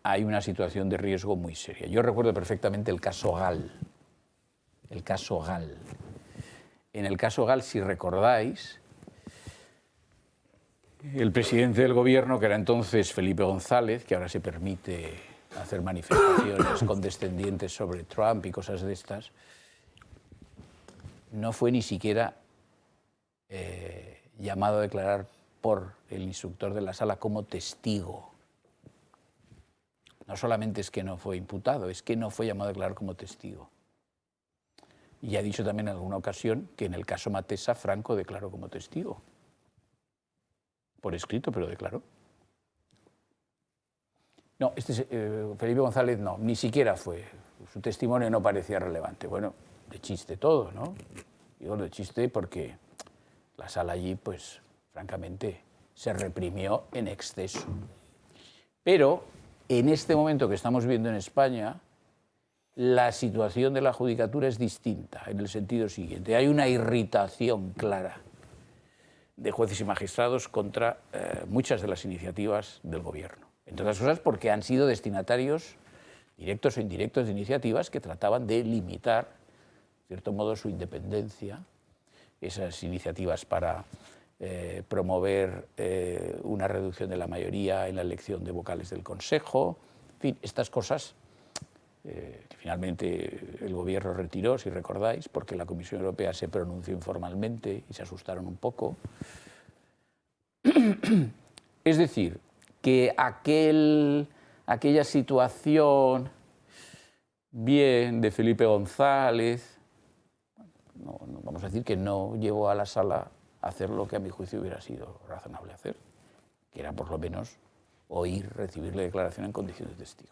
hay una situación de riesgo muy seria. Yo recuerdo perfectamente el caso Gal. En el caso Gal, si recordáis, el presidente del Gobierno, que era entonces Felipe González, que ahora se permite hacer manifestaciones condescendientes sobre Trump y cosas de estas, no fue ni siquiera llamado a declarar por el instructor de la sala como testigo. No solamente es que no fue imputado, es que no fue llamado a declarar como testigo. Y ha dicho también en alguna ocasión que en el caso Matesa, Franco declaró como testigo. Por escrito, pero declaró. No, Felipe González no, ni siquiera fue. Su testimonio no parecía relevante. Bueno, de chiste todo, ¿no? Digo de chiste porque la sala allí, pues, francamente, se reprimió en exceso. Pero en este momento que estamos viendo en España, la situación de la judicatura es distinta, en el sentido siguiente. Hay una irritación clara de jueces y magistrados contra muchas de las iniciativas del gobierno. Entre otras cosas porque han sido destinatarios directos o indirectos de iniciativas que trataban de limitar, de cierto modo, su independencia, esas iniciativas para promover una reducción de la mayoría en la elección de vocales del Consejo, en fin, estas cosas que finalmente el gobierno retiró, si recordáis, porque la Comisión Europea se pronunció informalmente y se asustaron un poco. Es decir, que aquella situación bien de Felipe González, no, vamos a decir que no llevó a la sala a hacer lo que a mi juicio hubiera sido razonable hacer, que era por lo menos recibir la declaración en condición de testigo.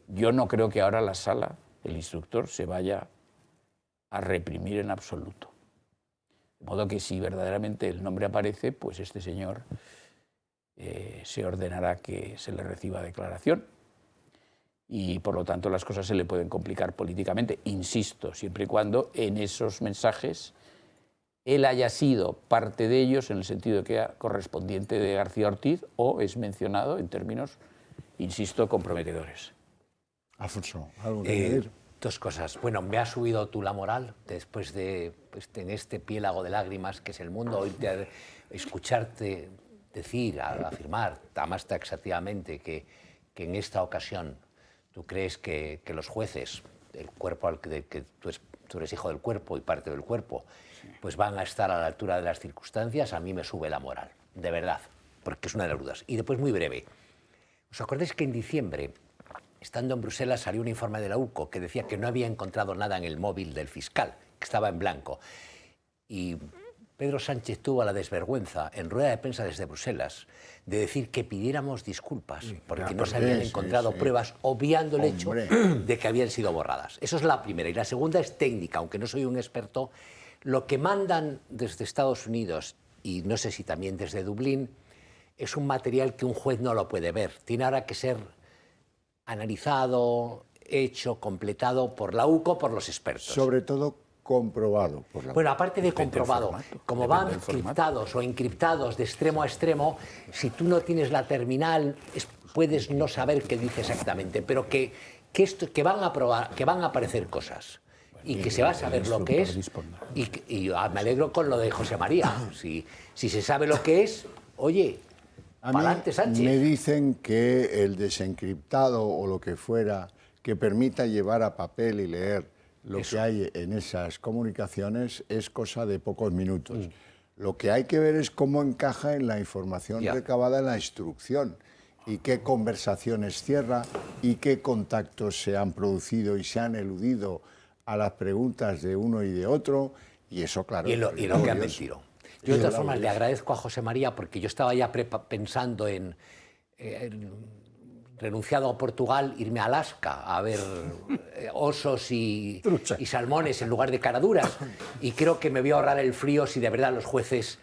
Yo no creo que ahora la sala, el instructor, se vaya a reprimir en absoluto. De modo que si verdaderamente el nombre aparece, pues este señor se ordenará que se le reciba declaración y por lo tanto las cosas se le pueden complicar políticamente, insisto, siempre y cuando en esos mensajes él haya sido parte de ellos en el sentido de que era correspondiente de García Ortiz o es mencionado en términos, insisto, comprometedores. Alfonso, ¿algo que añadir? Dos cosas. Bueno, me ha subido tú la moral después de, en este piélago de lágrimas que es el mundo, oírte, escucharte decir, afirmar, además taxativamente, que en esta ocasión tú crees que los jueces, el cuerpo al que tú eres hijo del cuerpo y parte del cuerpo, pues van a estar a la altura de las circunstancias, a mí me sube la moral, de verdad, porque es una de las dudas. Y después, muy breve, ¿os acordáis que en diciembre, estando en Bruselas, salió un informe de la UCO que decía que no había encontrado nada en el móvil del fiscal, que estaba en blanco? Y Pedro Sánchez tuvo la desvergüenza, en rueda de prensa desde Bruselas, de decir que pidiéramos disculpas porque no se habían encontrado pruebas, obviando el hecho de que habían sido borradas. Eso es la primera. Y la segunda es técnica, aunque no soy un experto. Lo que mandan desde Estados Unidos, y no sé si también desde Dublín, es un material que un juez no lo puede ver. Tiene ahora que ser analizado, hecho, completado por la UCO, por los expertos. Sobre todo comprobado por la UCO. Bueno, aparte de comprobado, como van criptados o encriptados de extremo a extremo, si tú no tienes la terminal, puedes no saber qué dice exactamente, pero que van a probar, que van a aparecer cosas y que se va a saber lo que es. Y me alegro con lo de José María. Si se sabe lo que es, oye, pa'lante, Sánchez. Me dicen que el desencriptado o lo que fuera que permita llevar a papel y leer lo que hay en esas comunicaciones es cosa de pocos minutos. Lo que hay que ver es cómo encaja en la información recabada en la instrucción y qué conversaciones cierra y qué contactos se han producido y se han eludido a las preguntas de uno y de otro, y eso, claro. Y lo que han mentido. Yo, de todas formas, le agradezco a José María porque yo estaba ya pensando en renunciado a Portugal, irme a Alaska a ver osos y salmones en lugar de caraduras. Y creo que me voy a ahorrar el frío si de verdad los jueces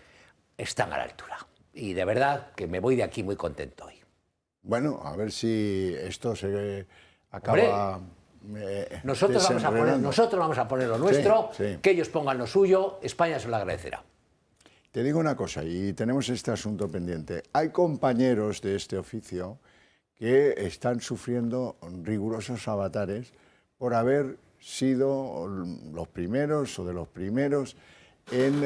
están a la altura. Y de verdad que me voy de aquí muy contento hoy. Bueno, a ver si esto se acaba... Nosotros vamos a poner lo nuestro, que ellos pongan lo suyo, España se lo agradecerá. Te digo una cosa, y tenemos este asunto pendiente. Hay compañeros de este oficio que están sufriendo rigurosos avatares por haber sido los primeros o de los primeros en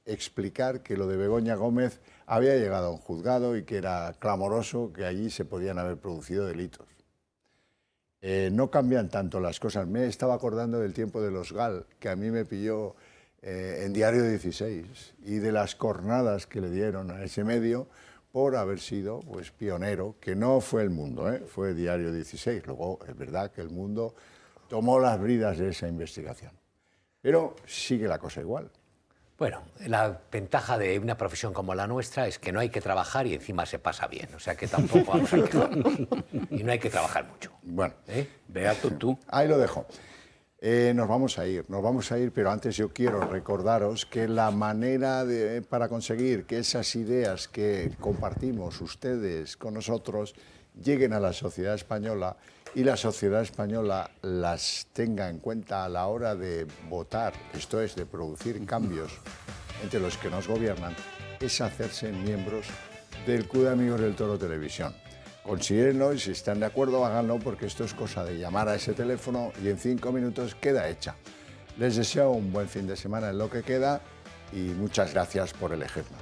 explicar que lo de Begoña Gómez había llegado a un juzgado y que era clamoroso que allí se podían haber producido delitos. No cambian tanto las cosas. Me estaba acordando del tiempo de los GAL, que a mí me pilló en Diario 16, y de las cornadas que le dieron a ese medio por haber sido pues, pionero, que no fue El Mundo, fue Diario 16. Luego es verdad que El Mundo tomó las bridas de esa investigación. Pero sigue la cosa igual. Bueno, la ventaja de una profesión como la nuestra es que no hay que trabajar y encima se pasa bien. O sea que tampoco vamos a quejarnos. Y no hay que trabajar mucho. Bueno, Beato tú. Ahí lo dejo. Nos vamos a ir, pero antes yo quiero recordaros que la manera para conseguir que esas ideas que compartimos ustedes con nosotros lleguen a la sociedad española y la sociedad española las tenga en cuenta a la hora de votar, esto es, de producir cambios entre los que nos gobiernan, es hacerse miembros del Club de Amigos del Toro Televisión. Considérenlo y si están de acuerdo, háganlo, porque esto es cosa de llamar a ese teléfono y en 5 minutos queda hecha. Les deseo un buen fin de semana en lo que queda y muchas gracias por elegirnos.